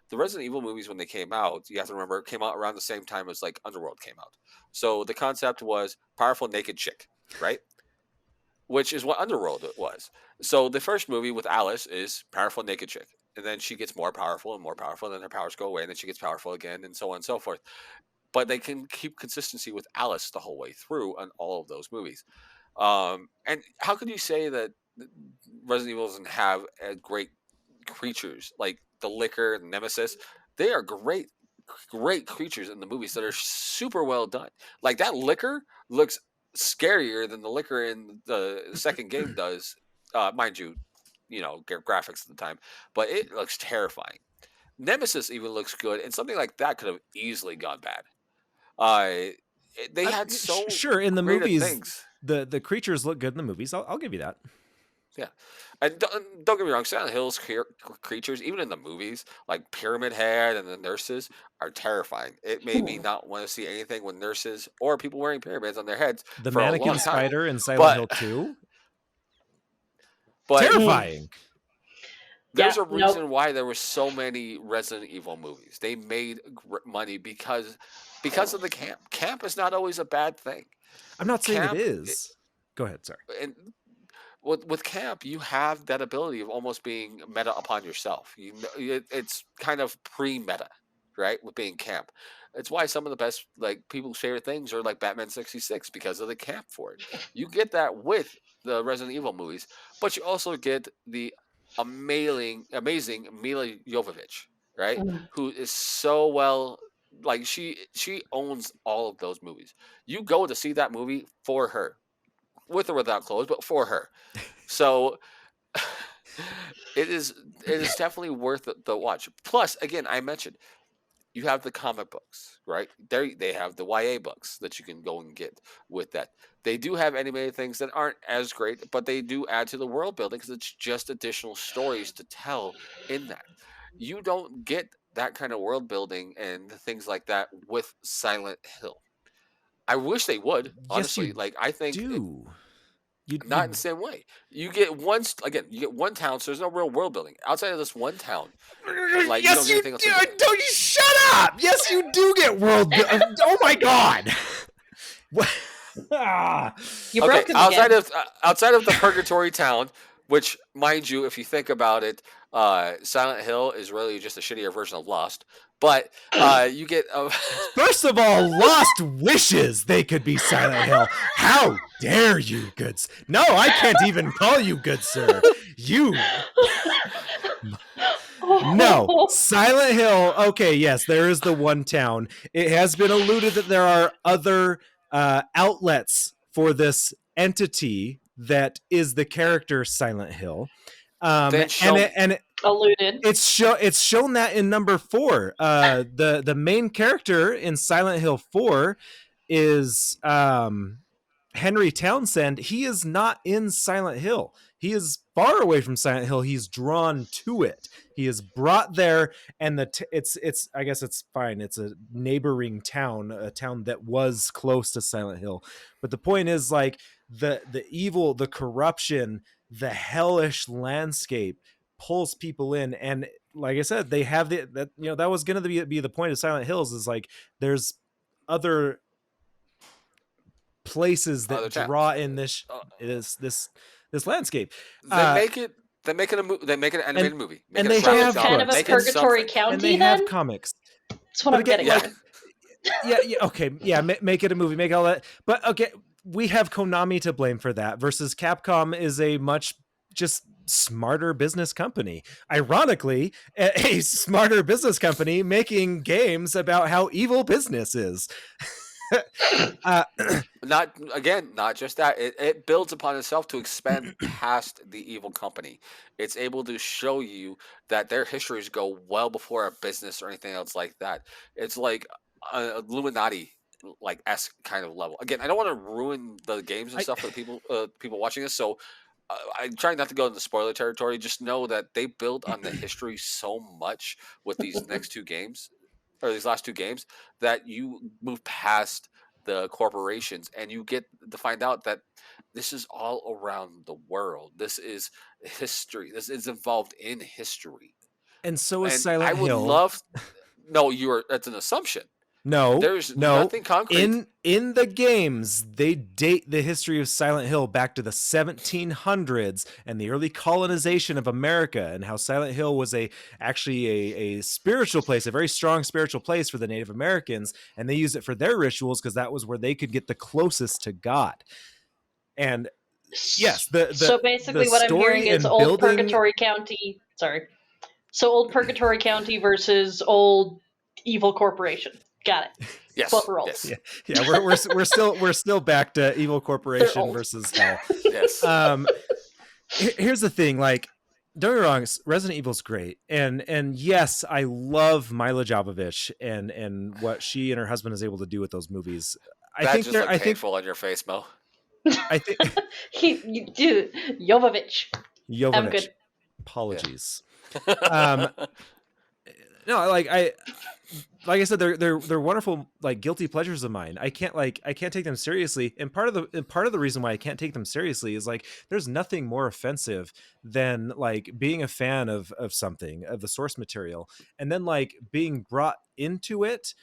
The Resident Evil movies, when they came out, you have to remember, it came out around the same time as like Underworld came out. So the concept was powerful naked chick, right? Which is what Underworld was. So the first movie with Alice is powerful naked chick, and then she gets more powerful and more powerful, and then her powers go away, and then she gets powerful again, and so on and so forth. But they can keep consistency with Alice the whole way through on all of those movies. And how could you say that Resident Evil doesn't have great creatures like the Licker, the Nemesis? They are great creatures in the movies that are super well done. Like that Licker looks scarier than the Licker in the second game does. Mind you, graphics at the time, but it looks terrifying. Nemesis even looks good, and something like that could have easily gone bad. They had so sure, in the creative movies, things. the creatures look good in the movies. I'll give you that. Yeah, and don't get me wrong, Silent Hill's creatures, even in the movies, like Pyramid Head and the nurses, are terrifying. It made me not want to see anything with nurses or people wearing pyramids on their heads The for a mannequin long time. spider in Silent But Hill 2, but terrifying. there's Yeah, a reason why there were so many Resident Evil movies. They made money because of the camp. Camp is not always a bad thing. I'm not saying Camp, it is. Go ahead, sorry. And with camp, you have that ability of almost being meta upon yourself. It's kind of pre-meta, right? With being camp, it's why some of the best, like, people's favorite things are like Batman 66 because of the camp for it. You get that with the Resident Evil movies, but you also get the amazing Mila Jovovich, right? Who is so well, like, she owns all of those movies. You go to see that movie for her, with or without clothes, but for her. So it is definitely worth the watch. Plus, again, I mentioned you have the comic books, right? They have the YA books that you can go and get with that. They do have animated things that aren't as great, but they do add to the world building because it's just additional stories to tell in that. You don't get that kind of world building and things like that with Silent Hill. I wish they would, Yes, honestly. you Like, I think it, do. You not in the you same way. You get again, you get one town, so there's no real world building outside of this one town. Like, you don't Yes, get you anything else do. to do. Don't you shut up. Yes, you do get oh my god. What? Ah. You Okay, broke him again. outside of the Purgatory Town, which, mind you, if you think about it, Silent Hill is really just a shittier version of Lost. But you get First of all, Lost wishes they could be Silent Hill. How dare you, goods? No, I can't even call you good, sir. You No, Silent Hill. Okay, yes, there is the one town. It has been alluded that there are other outlets for this entity that is the character Silent Hill, then show me. Alluded. it's shown that in number 4. The main character in Silent Hill 4 is Henry Townsend. He is not in Silent Hill. He is far away from Silent Hill. He's drawn to it. He is brought there, and it's I guess it's fine. It's a neighboring town, a town that was close to Silent Hill. But the point is, like, the evil, the corruption, the hellish landscape pulls people in. And like I said, they have that that was going to be the point of Silent Hills, is like there's other places that Other draw towns. in this landscape. They make it. They make it They make it an animated movie. Make and it a they graphic have novel, kind of a make it Purgatory something. County. and they then have comics. that's what But I'm getting again, at. yeah, okay, yeah, make it a movie, make all that. But okay, we have Konami to blame for that, versus Capcom is a much just smarter business company. Ironically, a smarter business company making games about how evil business is. Not just that. It builds upon itself to expand past the evil company. It's able to show you that their histories go well before a business or anything else like that. It's like Illuminati like esque kind of level. Again, I don't want to ruin the games and I, stuff for the people watching this, so I'm trying not to go into spoiler territory. Just know that they build on the history so much with these next two games, or these last two games, that you move past the corporations and you get to find out that this is all around the world. This is history. This is involved in history. and so is And I Silent would Hill. love. No, that's an assumption. No, There's no. nothing concrete. In the games, they date the history of Silent Hill back to the 1700s and the early colonization of America, and how Silent Hill was actually a spiritual place, a very strong spiritual place for the Native Americans, and they used it for their rituals because that was where they could get the closest to God. And yes, so basically, the what I'm hearing story is and old building. Purgatory County. Sorry. So old Purgatory County versus old evil corporation. Got it. Yes. Flip rolls. Yes. Yeah, we're still back to evil corporation old. versus hell. Yes. Here's the thing, like, don't get me wrong, Resident Evil's great, and yes, I love Mila Jovovich and what she and her husband is able to do with those movies. I think just looked painful on your face, Mo. I think Jovovich. I'm Jovovich. good. Apologies. No, like I said, they're wonderful, like, guilty pleasures of mine. I can't take them seriously, and part of the reason why I can't take them seriously is, like, there's nothing more offensive than, like, being a fan of something, of the source material, and then, like, being brought into it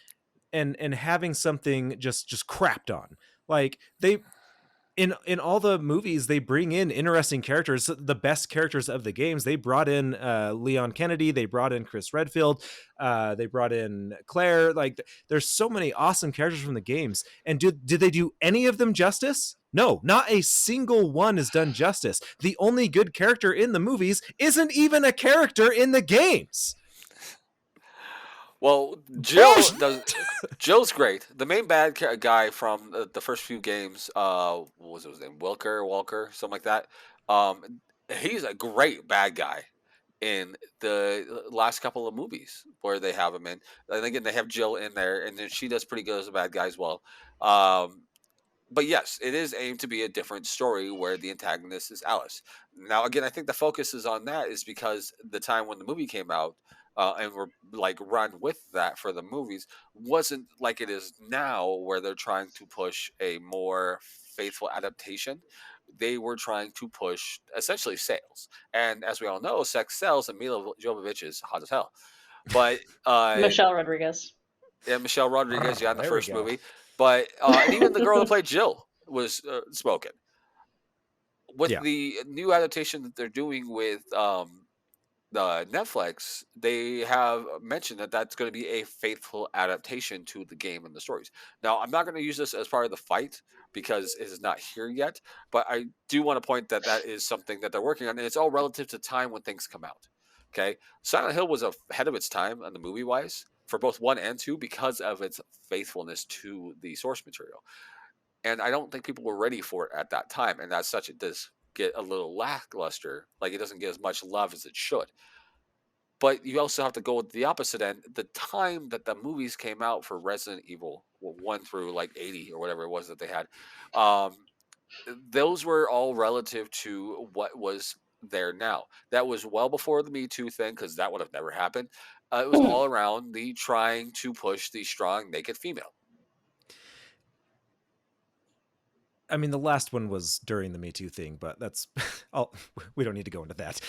and having something just crapped on. Like, they in all the movies, they bring in interesting characters, the best characters of the games. They brought in Leon Kennedy, they brought in Chris Redfield, they brought in Claire. Like, there's so many awesome characters from the games, and did they do any of them justice? No, not a single one is done justice. The only good character in the movies isn't even a character in the games. Well, Jill's great. The main bad guy from the first few games, what was his name? Walker, something like that. He's a great bad guy in the last couple of movies where they have him in. And again, they have Jill in there, and then she does pretty good as a bad guy as well. But yes, it is aimed to be a different story where the antagonist is Alice. Now, again, I think the focus is on that is because the time when the movie came out, and were like run with that for the movies, wasn't like it is now, where they're trying to push a more faithful adaptation. They were trying to push essentially sales, and as we all know, sex sells, and Mila Jovovich is hot as hell. But Michelle Rodriguez. yeah, Michelle Rodriguez, yeah, in the There we first go. movie, but and even the girl that played Jill was smoking. With Yeah. the new adaptation that they're doing with the Netflix, they have mentioned that that's going to be a faithful adaptation to the game and the stories. Now, I'm not going to use this as part of the fight because it is not here yet, but I do want to point that that is something that they're working on, and it's all relative to time when things come out. Okay, Silent Hill was ahead of its time on the movie wise for both one and two because of its faithfulness to the source material, and I don't think people were ready for it at that time, and as such, it does get a little lackluster. Like, it doesn't get as much love as it should. But you also have to go with the opposite end. The time that the movies came out for Resident Evil, well, 1 through like 80 or whatever it was that they had, um, those were all relative to what was there now. That was well before the Me Too thing, because that would have never happened. It was all around the trying to push the strong naked female. I mean, the last one was during the Me Too thing, but that's we don't need to go into that.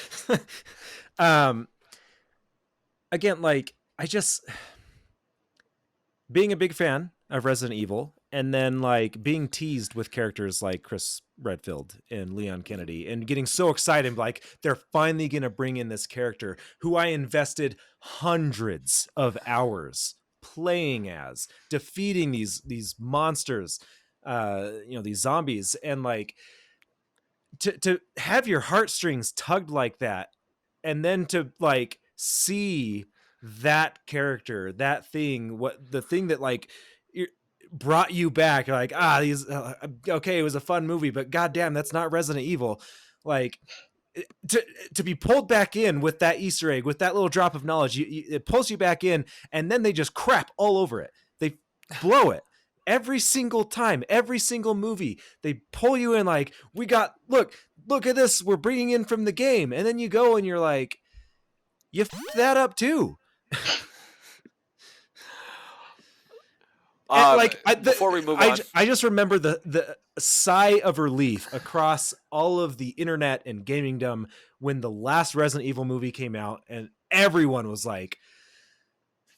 um, Again, like, I just, being a big fan of Resident Evil, and then like being teased with characters like Chris Redfield and Leon Kennedy, and getting so excited, like they're finally gonna bring in this character who I invested hundreds of hours playing as, defeating these monsters, these zombies, and like to have your heartstrings tugged like that, and then to like see that character, that thing, what the thing that like brought you back, like, these okay, it was a fun movie, but goddamn, that's not Resident Evil. Like, to be pulled back in with that Easter egg, with that little drop of knowledge, it pulls you back in, and then they just crap all over it. They blow it every single time, every single movie. They pull you in like, we got, look at this, we're bringing in from the game, and then you go and you're like, you that up too. Like, Before we move on, I just remember the sigh of relief across all of the internet and gamingdom when the last Resident Evil movie came out, and everyone was like,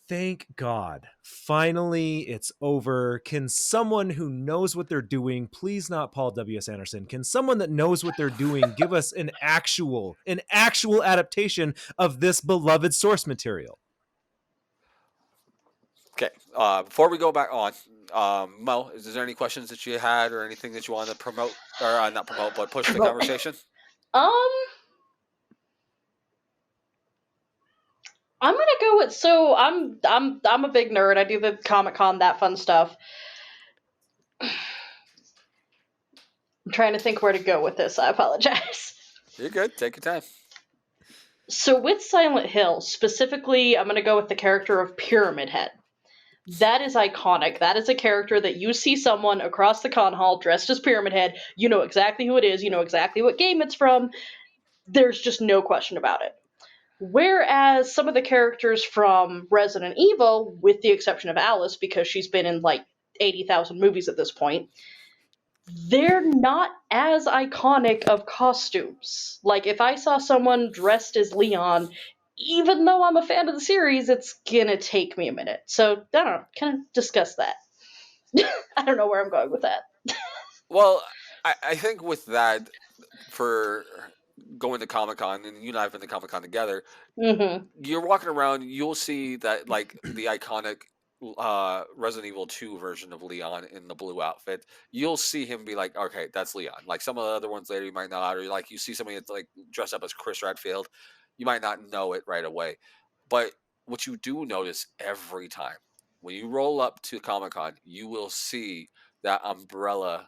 thank God, finally it's over. Can someone who knows what they're doing, please not Paul W.S. Anderson, can someone that knows what they're doing give us an actual adaptation of this beloved source material? okay. Before we go back on, Mo, is there any questions that you had or anything that you want to promote, or not promote, but push the conversation? Um, I'm gonna go with, so I'm a big nerd. I do the Comic Con, that fun stuff. I'm trying to think where to go with this. I apologize. You're good. Take your time. So with Silent Hill, specifically, I'm gonna go with the character of Pyramid Head. That is iconic. That is a character that you see someone across the con hall dressed as Pyramid Head, you know exactly who it is, you know exactly what game it's from. There's just no question about it. Whereas some of the characters from Resident Evil, with the exception of Alice, because she's been in like 80,000 movies at this point, they're not as iconic of costumes. Like, if I saw someone dressed as Leon, even though I'm a fan of the series, it's gonna take me a minute. So, I don't know, kind of discuss that. I don't know where I'm going with that. Well, I think with that, for going to Comic Con, and you and I have been to Comic Con together, Mm-hmm. you're walking around, you'll see that, like, the iconic Resident Evil 2 version of Leon in the blue outfit. You'll see him be like, okay, that's Leon. Like, some of the other ones later, you might not, or like you see somebody that's like dressed up as Chris Redfield, you might not know it right away. But what you do notice every time when you roll up to Comic Con, you will see that umbrella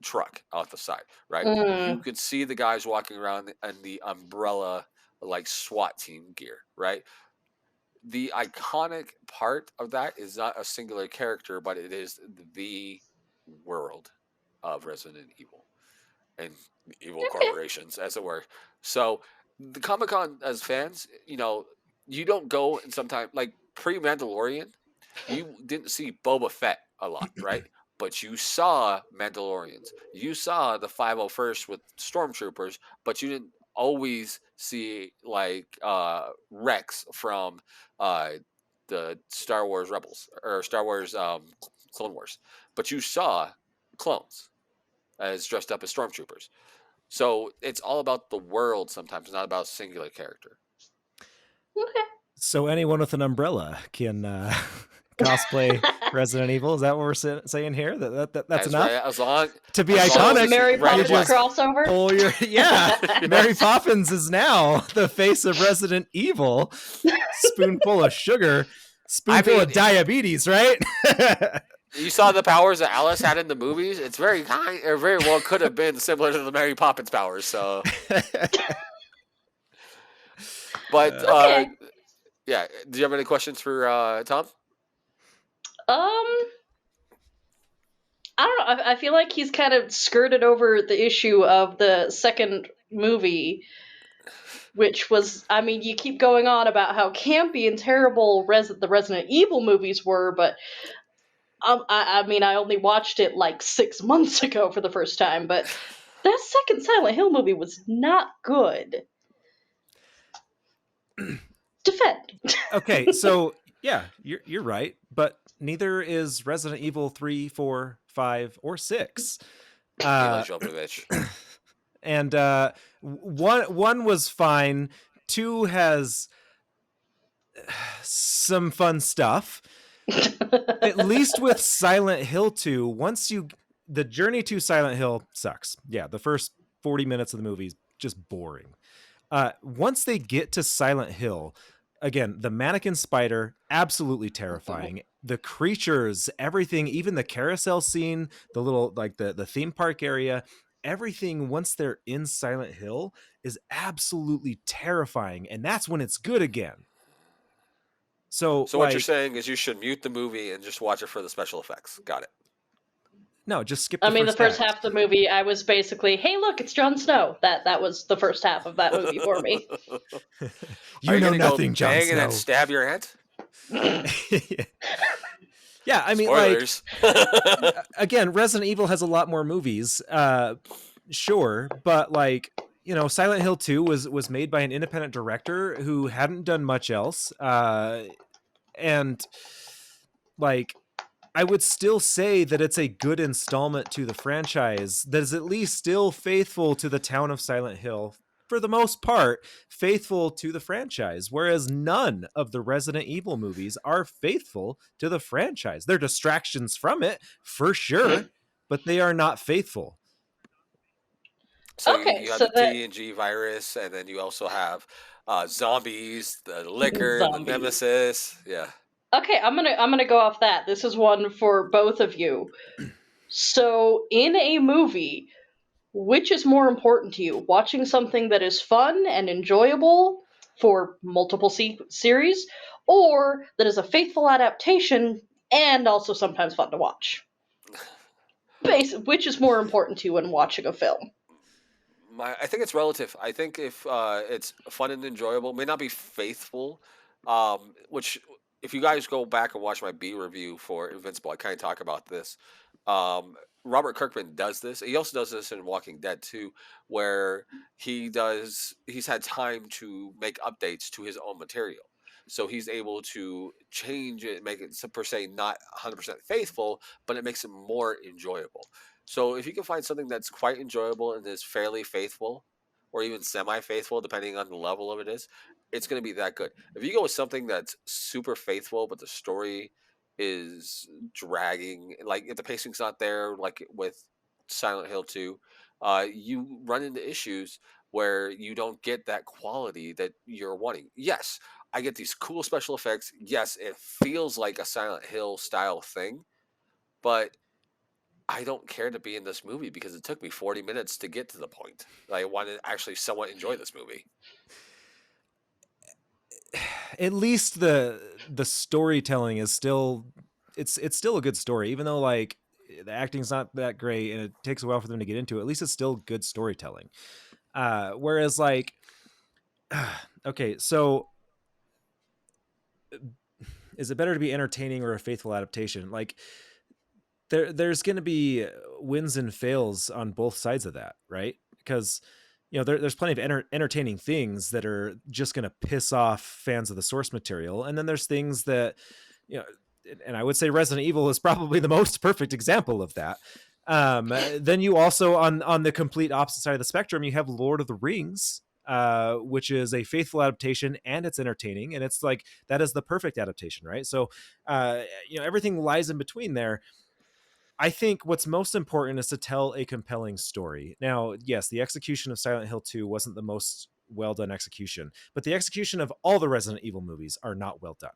truck out the side, right? You Mm. could see the guys walking around in the umbrella, like SWAT team gear, right? The iconic part of that is not a singular character, but it is the world of Resident Evil and evil Okay. corporations, as it were. So the Comic Con, as fans, you know, you don't go and sometimes like pre-Mandalorian, you didn't see Boba Fett a lot, right? But you saw Mandalorians. You saw the 501st with stormtroopers, but you didn't always see like Rex from uh, the Star Wars Rebels or Star Wars Clone Wars. But you saw clones as dressed up as stormtroopers. So it's all about the world sometimes, not about a singular character. Okay. So anyone with an umbrella can cosplay Resident Evil. Is that what we're saying here? That's enough? Right. As long to be as long as iconic. it's Mary red and Poppins white. crossover. Oh, Mary Poppins is now the face of Resident Evil. Spoonful of sugar, spoonful of diabetes, right? You saw the powers that Alice had in the movies. It's very well could have been similar to the Mary Poppins powers. So, but Okay. yeah. Do you have any questions for Tom? I don't know. I feel like he's kind of skirted over the issue of the second movie, which was, I mean, you keep going on about how campy and terrible the Resident Evil movies were, but I mean, I only watched it like 6 months ago for the first time, but that second Silent Hill movie was not good. Defend. Okay, so yeah, you're right, but neither is Resident Evil 3, 4, 5, or 6. Mila Jovovich. And one was fine. 2 has some fun stuff. At least with Silent Hill 2, the journey to Silent Hill sucks. Yeah, the first 40 minutes of the movie is just boring. Once they get to Silent Hill, again, the mannequin spider, absolutely terrifying. The creatures, everything, even the carousel scene, the little, like the theme park area, everything once they're in Silent Hill is absolutely terrifying. And that's when it's good again. So what you're saying is you should mute the movie and just watch it for the special effects. Got it. No, just skip. I mean, the first act. half of the movie, I was basically, "Hey, look, it's Jon Snow." That was the first half of that movie for me. you know nothing, Jon bang Snow. And then stab your head. Yeah, I mean, spoilers. Like, again, Resident Evil has a lot more movies, sure, but like, you know, Silent Hill 2 was made by an independent director who hadn't done much else, and like, I would still say that it's a good installment to the franchise that is at least still faithful to the town of Silent Hill, for the most part, faithful to the franchise, whereas none of the Resident Evil movies are faithful to the franchise. They're distractions from it, for sure, but they are not faithful. So you have the TNG virus, and then you also have zombies, the liquor, the nemesis. Yeah. Okay, I'm gonna go off that. This is one for both of you. So, in a movie, which is more important to you? Watching something that is fun and enjoyable for multiple series, or that is a faithful adaptation and also sometimes fun to watch? Which is more important to you when watching a film? I think it's relative. I think if it's fun and enjoyable, may not be faithful. Which, if you guys go back and watch my B review for Invincible, I kind of talk about this. Robert Kirkman does this. He also does this in Walking Dead too, where he's had time to make updates to his own material. So he's able to change it, make it per se not 100% faithful, but it makes it more enjoyable. So if you can find something that's quite enjoyable and is fairly faithful, or even semi-faithful, depending on the level of it is, it's going to be that good. If you go with something that's super faithful, but the story is dragging, like if the pacing's not there, like with Silent Hill 2, you run into issues where you don't get that quality that you're wanting. Yes, I get these cool special effects. Yes, it feels like a Silent Hill style thing, but I don't care to be in this movie because it took me 40 minutes to get to the point that I wanted to actually somewhat enjoy this movie. At least the storytelling is still it's still a good story, even though like the acting's not that great and it takes a while for them to get into it. At least it's still good storytelling. Whereas like okay, so is it better to be entertaining or a faithful adaptation? Like there's going to be wins and fails on both sides of that, right? Because there's plenty of entertaining things that are just going to piss off fans of the source material, and then there's things that you know and I would say Resident Evil is probably the most perfect example of that. Then you also on the complete opposite side of the spectrum, you have Lord of the Rings, which is a faithful adaptation and it's entertaining, and it's like that is the perfect adaptation, right? So everything lies in between there. I think what's most important is to tell a compelling story. Now, yes, the execution of Silent Hill 2 wasn't the most well done execution, but the execution of all the Resident Evil movies are not well done.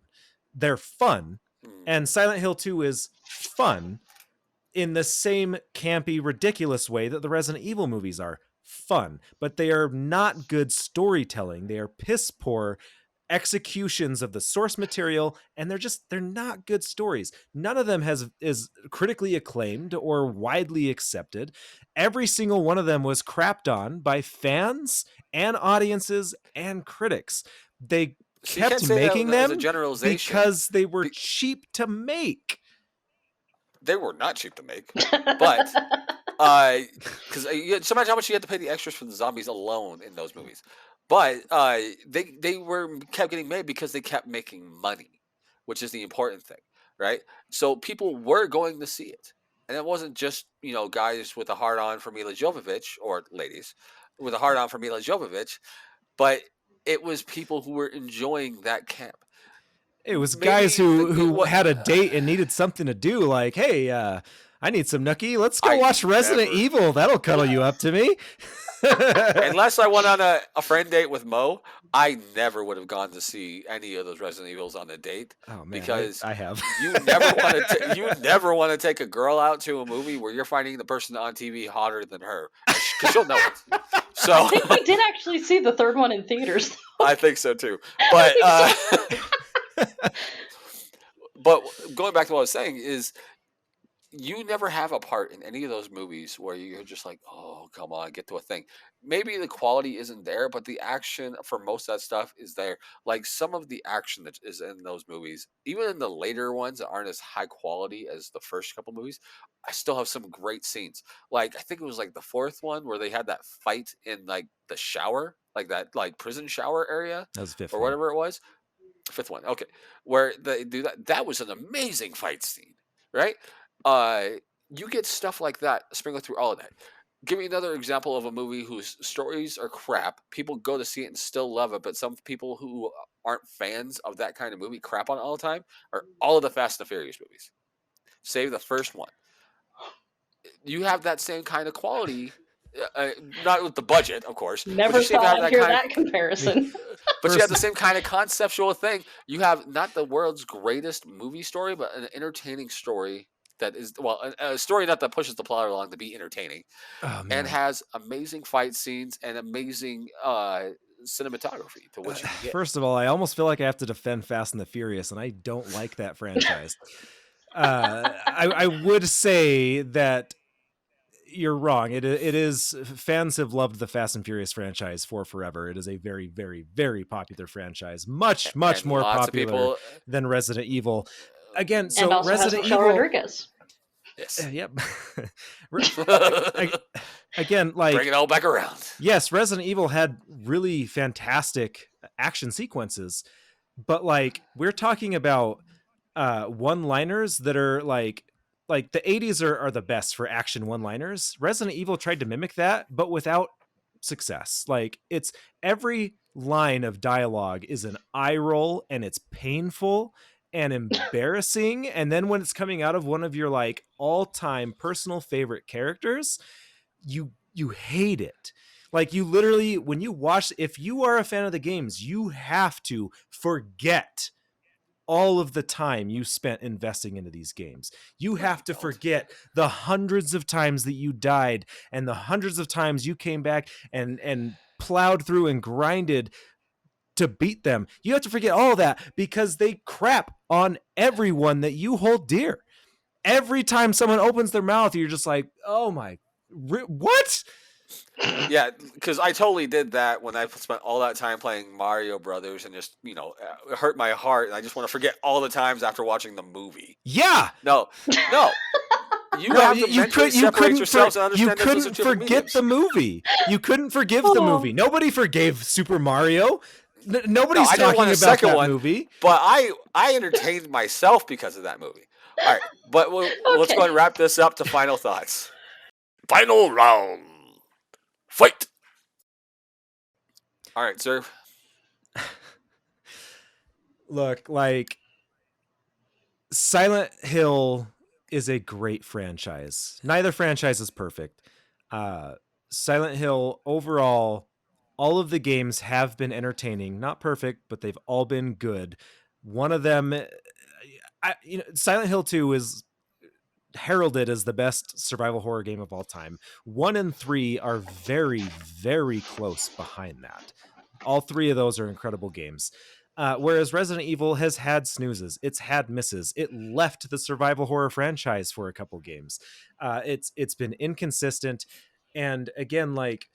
They're fun, and Silent Hill 2 is fun in the same campy, ridiculous way that the Resident Evil movies are fun, but they are not good storytelling. They are piss poor executions of the source material, and they're not good stories. None of them is critically acclaimed or widely accepted. Every single one of them was crapped on by fans and audiences and critics. They kept making them because they were cheap to make. They were not cheap to make, but because so much how much you had to pay the extras for the zombies alone in those movies. But they were kept getting made because they kept making money, which is the important thing, right? So people were going to see it, and it wasn't just guys with a hard on for Mila Jovovich, or ladies with a hard on for Mila Jovovich, but it was people who were enjoying that camp. It was guys who had a date and needed something to do, like, hey, I need some nookie. Let's go watch Resident Evil. That'll cuddle you up to me. Unless I went on a friend date with Mo, I never would have gone to see any of those Resident Evils on a date. Oh man, because I have. You never want to take a girl out to a movie where you're finding the person on TV hotter than her, because she'll know it. So I think we did actually see the third one in theaters. I think so too, but but going back to what I was saying is, you never have a part in any of those movies where you're just like, oh, come on, get to a thing. Maybe the quality isn't there, but the action for most of that stuff is there. Like some of the action that is in those movies, even in the later ones that aren't as high quality as the first couple movies, I still have some great scenes. Like I think it was like the fourth one where they had that fight in like the shower, like that like prison shower area, that was fifth or whatever it was. Fifth one, okay, where they do that. That was an amazing fight scene, right? You get stuff like that sprinkled through all of that. Give me another example of a movie whose stories are crap. People go to see it and still love it, but some people who aren't fans of that kind of movie crap on it all the time. Are all of the Fast and Furious movies. Save the first one. You have that same kind of quality. Not with the budget, of course. Never thought I'd hear that comparison. But you have the same kind of conceptual thing. You have not the world's greatest movie story, but an entertaining story that is, well, a story that pushes the plot along to be entertaining, and has amazing fight scenes and amazing cinematography to what you can get. First of all, I almost feel like I have to defend Fast and the Furious, and I don't like that franchise. I would say that you're wrong. It is, fans have loved the Fast and Furious franchise for forever. It is a very, very, very popular franchise, much more popular than Resident Evil. Again, so and also Resident has Evil. Rodriguez. Yes. Yep. Again, like bring it all back around. Yes, Resident Evil had really fantastic action sequences, but like we're talking about one-liners that are like the 80s are the best for action one-liners. Resident Evil tried to mimic that, but without success. Like it's every line of dialogue is an eye roll, and it's painful and embarrassing. And then when it's coming out of one of your like all-time personal favorite characters, you hate it. Like you literally, when you watch, if you are a fan of the games, you have to forget all of the time you spent investing into these games. You have to forget the hundreds of times that you died and the hundreds of times you came back and plowed through and grinded to beat them. You have to forget all that because they crap on everyone that you hold dear. Every time someone opens their mouth, you're just like, oh my, what? Yeah, because I totally did that when I spent all that time playing Mario Brothers and just, it hurt my heart. And I just want to forget all the times after watching the movie. Yeah. No, no. You No, have to mentally separate yourselves and you understand the difference couldn't between forget mediums. the movie. You couldn't forgive the Oh. movie. Nobody forgave Super Mario. No, Nobody's I didn't talking want a about second that one, movie. but I entertained myself because of that movie. All right, but let's go ahead and wrap this up to final thoughts. Final round. Fight. All right, sir. Look, like Silent Hill is a great franchise. Neither franchise is perfect. Silent Hill overall, all of the games have been entertaining, not perfect, but they've all been good. One of them, Silent Hill 2 is heralded as the best survival horror game of all time. 1 and 3 are very, very close behind that. All three of those are incredible games. Whereas Resident Evil has had snoozes, it's had misses. It left the survival horror franchise for a couple games. It's been inconsistent, and again, like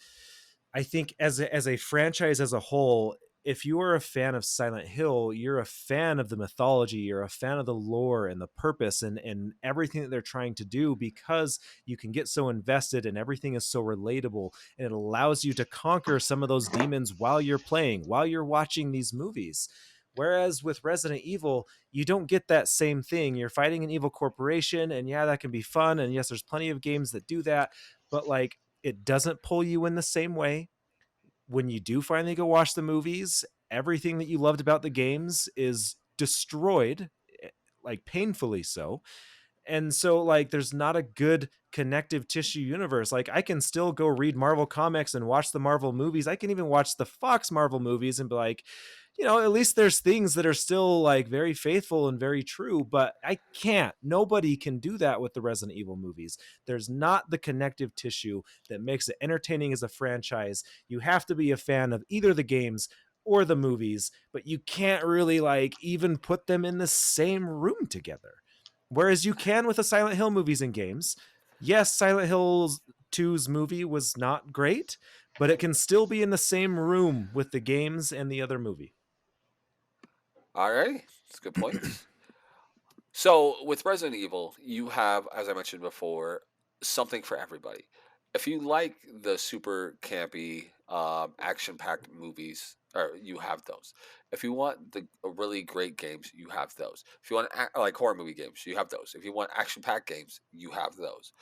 I think as a franchise as a whole, if you are a fan of Silent Hill, you're a fan of the mythology, you're a fan of the lore and the purpose and everything that they're trying to do, because you can get so invested and everything is so relatable, and it allows you to conquer some of those demons while you're playing, while you're watching these movies. Whereas with Resident Evil, you don't get that same thing. You're fighting an evil corporation, and yeah, that can be fun. And yes, there's plenty of games that do that, but like it doesn't pull you in the same way. When you do finally go watch the movies, everything that you loved about the games is destroyed, like painfully so. And so like there's not a good connective tissue universe. Like I can still go read Marvel comics and watch the Marvel movies. I can even watch the Fox Marvel movies and be like, at least there's things that are still like very faithful and very true, but I can't. Nobody can do that with the Resident Evil movies. There's not the connective tissue that makes it entertaining as a franchise. You have to be a fan of either the games or the movies, but you can't really like even put them in the same room together. Whereas you can with the Silent Hill movies and games. Yes, Silent Hill 2's movie was not great, but it can still be in the same room with the games and the other movie. All right, that's good points. So with Resident Evil, you have, as I mentioned before, something for everybody. If you like the super campy, action-packed movies, or you have those. If you want the really great games, you have those. If you want like horror movie games, you have those. If you want action-packed games, you have those.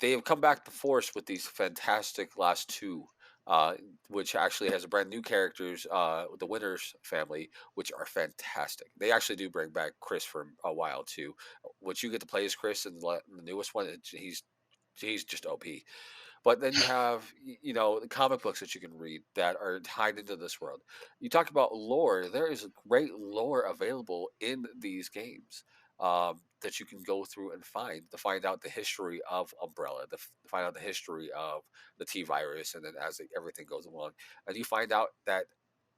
They have come back to force with these fantastic last two, uh, which actually has a brand new characters, the Winters family, which are fantastic. They actually do bring back Chris for a while too, which you get to play as Chris in the newest one. He's just OP. But then you have, the comic books that you can read that are tied into this world. You talk about lore. There is great lore available in these games, that you can go through and find to find out the history of Umbrella, to find out the history of the T virus, and then as everything goes along, and you find out that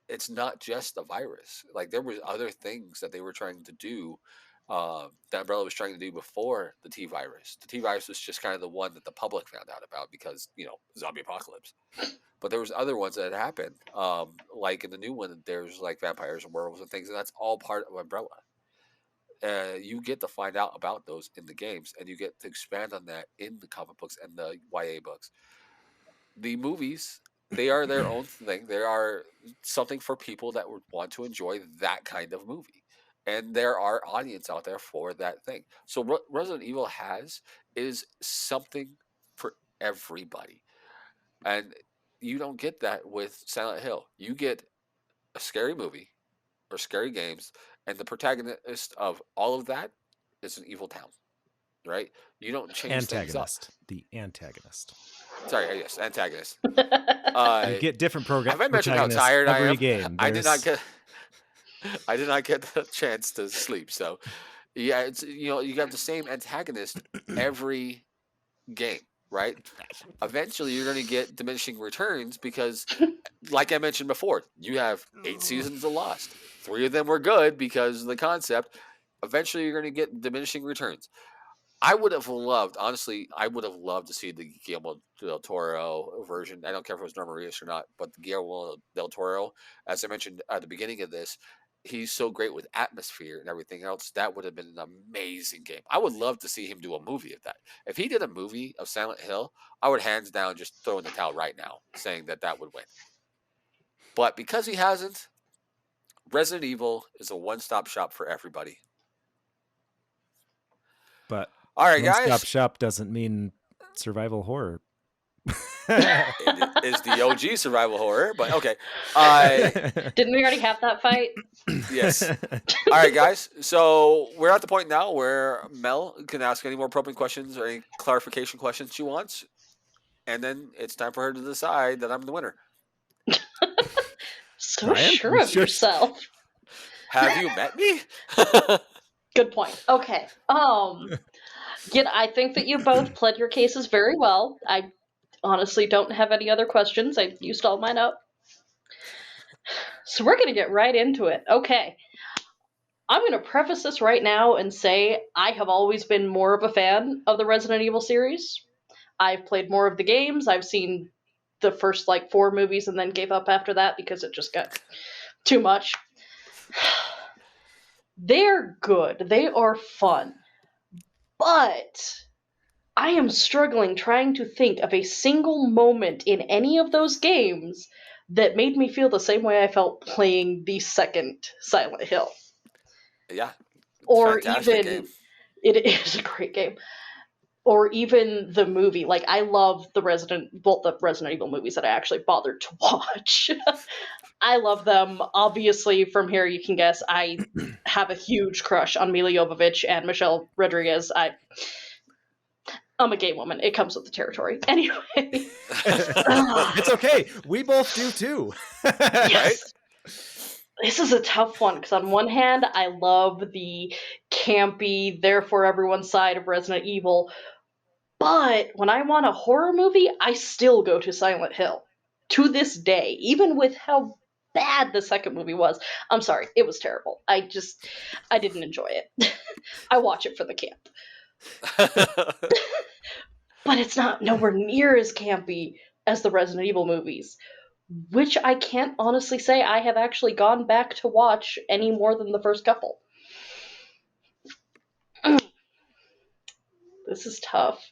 it's not just a virus. Like there was other things that they were trying to do, that Umbrella was trying to do before the T virus. The T virus was just kind of the one that the public found out about because zombie apocalypse. But there was other ones that had happened, like in the new one. There's like vampires and werewolves and things, and that's all part of Umbrella. You get to find out about those in the games, and you get to expand on that in the comic books and the YA books. The movies, they are their own thing. They are something for people that would want to enjoy that kind of movie. And there are audience out there for that thing. So what Resident Evil has is something for everybody. And you don't get that with Silent Hill. You get a scary movie or scary games, and the protagonist of all of that is an evil town, right? You don't change things up. The antagonist. Sorry, yes, antagonist. You get different Have I mentioned how protagonists tired I every am? game. I did not get. I did not get the chance to sleep. So, yeah, it's you have the same antagonist every game, right? Eventually, you're going to get diminishing returns because, like I mentioned before, you have 8 seasons of Lost. 3 of them were good because of the concept. Eventually, you're going to get diminishing returns. I would have loved, honestly, I would have loved to see the Guillermo del Toro version. I don't care if it was Norman Reedus or not, but the Guillermo del Toro, as I mentioned at the beginning of this, he's so great with atmosphere and everything else. That would have been an amazing game. I would love to see him do a movie of that. If he did a movie of Silent Hill, I would hands down just throw in the towel right now, saying that that would win. But because he hasn't, Resident Evil is a one-stop shop for everybody. But All right, one-stop guys. shop doesn't mean survival horror. It is the OG survival horror, but okay. Didn't we already have that fight? Yes. All right, guys. So we're at the point now where Mel can ask any more probing questions or any clarification questions she wants, and then it's time for her to decide that I'm the winner. So Brian, sure you of sure? yourself. Have you met me? Good point. Okay. I think that you both pled your cases very well. I honestly don't have any other questions. I used all mine up. So we're going to get right into it. Okay. I'm going to preface this right now and say I have always been more of a fan of the Resident Evil series. I've played more of the games. I've seen the first 4 movies and then gave up after that because it just got too much. They're good. They are fun. But I am struggling trying to think of a single moment in any of those games that made me feel the same way I felt playing the second Silent Hill. Yeah. Or Fantastic even, game. it is a great game. Or even the movie. I love both the Resident Evil movies that I actually bothered to watch. I love them. Obviously, from here you can guess I have a huge crush on Mila Jovovich and Michelle Rodriguez. I'm a gay woman. It comes with the territory. Anyway. It's okay. We both do too. Yes. This is a tough one because on one hand, I love the campy, therefore everyone's side of Resident Evil. But when I want a horror movie, I still go to Silent Hill. To this day, even with how bad the second movie was. I'm sorry, it was terrible. I didn't enjoy it. I watch it for the camp. But it's not nowhere near as campy as the Resident Evil movies, which I can't honestly say I have actually gone back to watch any more than the first couple. This is tough.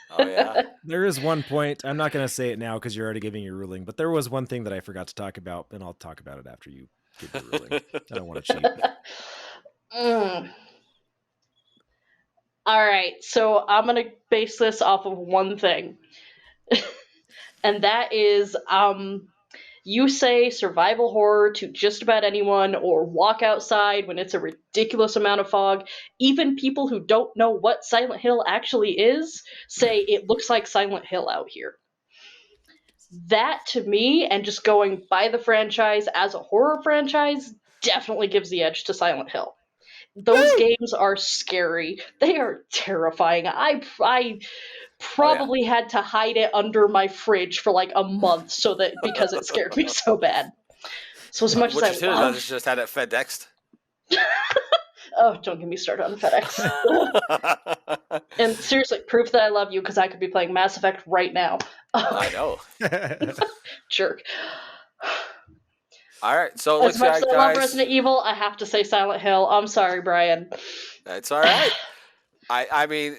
Oh, yeah. There is one point. I'm not going to say it now because you're already giving your ruling, but there was one thing that I forgot to talk about, and I'll talk about it after you give your ruling. I don't want to cheat. All right, so I'm going to base this off of one thing. And that is, you say survival horror to just about anyone, or walk outside when it's a ridiculous amount of fog. Even people who don't know what Silent Hill actually is say it looks like Silent Hill out here. That, to me, and just going by the franchise as a horror franchise, definitely gives the edge to Silent Hill. Those games are scary. They are terrifying. I probably had to hide it under my fridge for a month because it scared me so bad. So as much What you as should I have done love, is just had it FedExed. oh, don't get me started on FedEx. And seriously, proof that I love you because I could be playing Mass Effect right now. I know. Jerk. All right, so it As looks much like, as I love guys, Resident Evil, I have to say Silent Hill. I'm sorry, Brian. that's all right. I mean,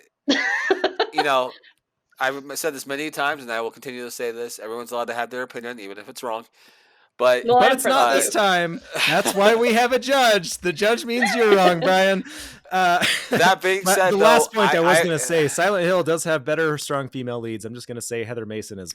I've said this many times, and I will continue to say this. Everyone's allowed to have their opinion, even if it's wrong. But Well, But I'm it's not friends this with you. time. That's why we have a judge. The judge means you're wrong, Brian. that being But said, the though, last point I was going to say, Silent Hill does have better strong female leads. I'm just going to say Heather Mason is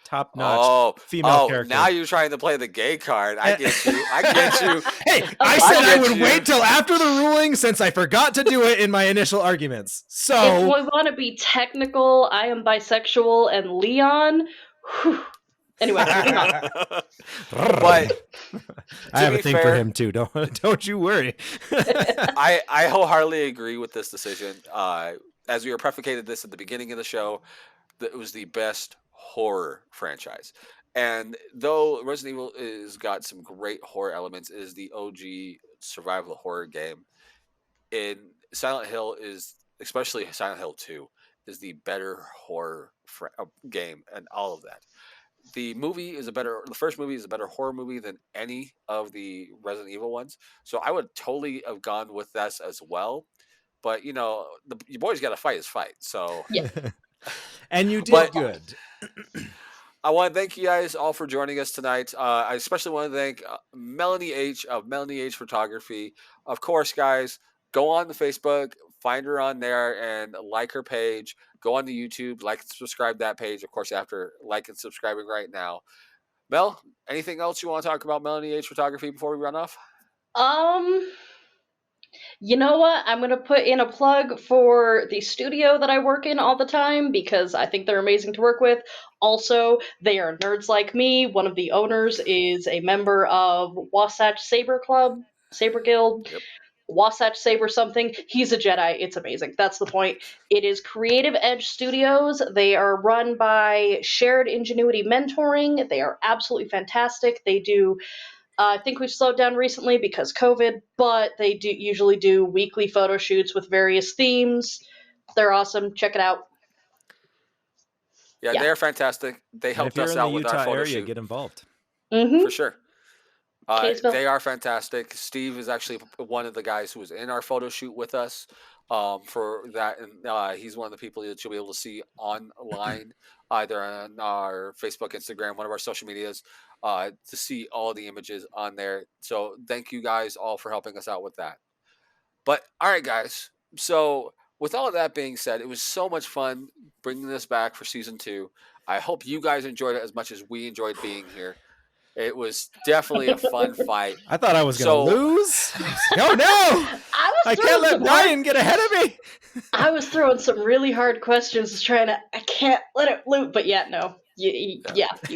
top-notch female character. now you're trying to play the gay card. I get you. I get you. Hey, I said I would get you. wait till after the ruling since I forgot to do it in my initial arguments. If So we want to be technical, I am bisexual, and Leon. Whew. Anyway, moving on. But I have be a thing for fair- him too. Don't you worry. I wholeheartedly agree with this decision. As we were prefacated this at the beginning of the show, that it was the best horror franchise. And though Resident Evil has got some great horror elements, it is the OG survival horror game. And Silent Hill is especially Silent Hill 2, is the better horror game and all of that. The first movie is a better horror movie than any of the Resident Evil ones. So I would totally have gone with this as well. But your boys got to fight his fight. So, Yeah. And you did but good. I want to thank you guys all for joining us tonight. I especially want to thank Melanie H of Melanie H Photography. Of course, guys, go on the Facebook, find her on there, and like her page. Go on to YouTube, like and subscribe that page. Of course, after like and subscribing right now. Mel, anything else you want to talk about Melanie H Photography before we run off? You know what? I'm going to put in a plug for the studio that I work in all the time because I think they're amazing to work with. Also, they are nerds like me. One of the owners is a member of Wasatch Saber Club, Saber Guild, Yep. Wasatch Saber something. He's a Jedi. It's amazing. That's the point. It is Creative Edge Studios. They are run by Shared Ingenuity Mentoring. They are absolutely fantastic. They do I think we've slowed down recently because COVID, but they do usually do weekly photo shoots with various themes. They're awesome. Check it out. Yeah, Yeah. they're fantastic. They And if helped you're us in the out with our Utah photo area, shoot. get involved. Mm-hmm. For sure. Kaysville. They are fantastic. Steve is actually one of the guys who was in our photo shoot with us for that. And he's one of the people that you'll be able to see online, either on our Facebook, Instagram, one of our social medias, to see all the images on there. So thank you guys all for helping us out with that. But all right, guys. So with all of that being said, it was so much fun bringing this back for season 2. I hope you guys enjoyed it as much as we enjoyed being here. It was definitely a fun fight. I thought I was going to lose. Oh, no. I can't throwing let some Brian get ahead of me. I was throwing some really hard questions trying to. I can't let it loop, but yeah, no. You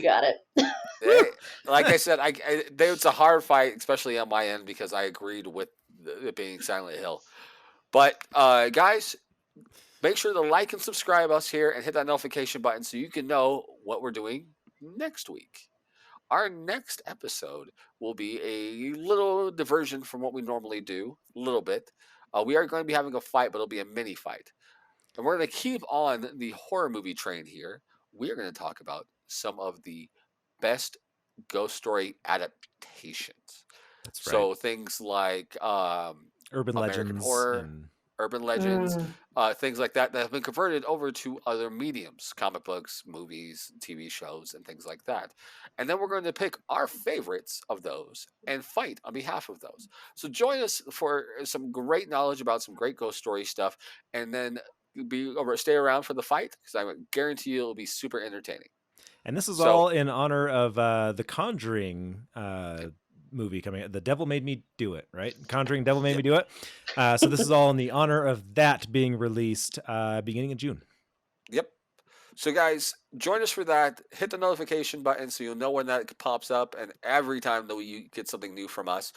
got it. Like I said, it's a hard fight, especially on my end, because I agreed with it being Silent Hill. But guys, make sure to like and subscribe us here and hit that notification button so you can know what we're doing next week. Our next episode will be a little diversion from what we normally do, a little bit. We are going to be having a fight, but it'll be a mini fight. And we're going to keep on the horror movie train here. We are going to talk about some of the best ghost story adaptations. That's right. So things like Urban American Legends Horror, and Urban Legends, things like that have been converted over to other mediums, comic books, movies, TV shows, and things like that. And then we're going to pick our favorites of those and fight on behalf of those. So join us for some great knowledge about some great ghost story stuff, and then stay around for the fight because I guarantee you it'll be super entertaining. And this is all in honor of the Conjuring movie coming out. The Devil Made Me Do It, right? Conjuring Devil Made Me Do It. So this is all in the honor of that being released beginning of June. Yep. So guys, join us for that. Hit the notification button so you'll know when that pops up, and every time that you get something new from us.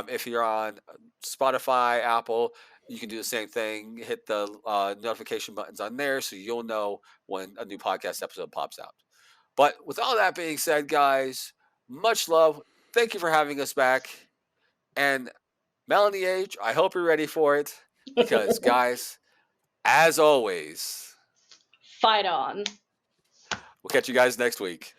If you're on Spotify, Apple, you can do the same thing. Hit the notification buttons on there so you'll know when a new podcast episode pops out. But with all that being said, guys, much love. Thank you for having us back. And Melanie H, I hope you're ready for it. Because, guys, as always, fight on. we'll catch you guys next week.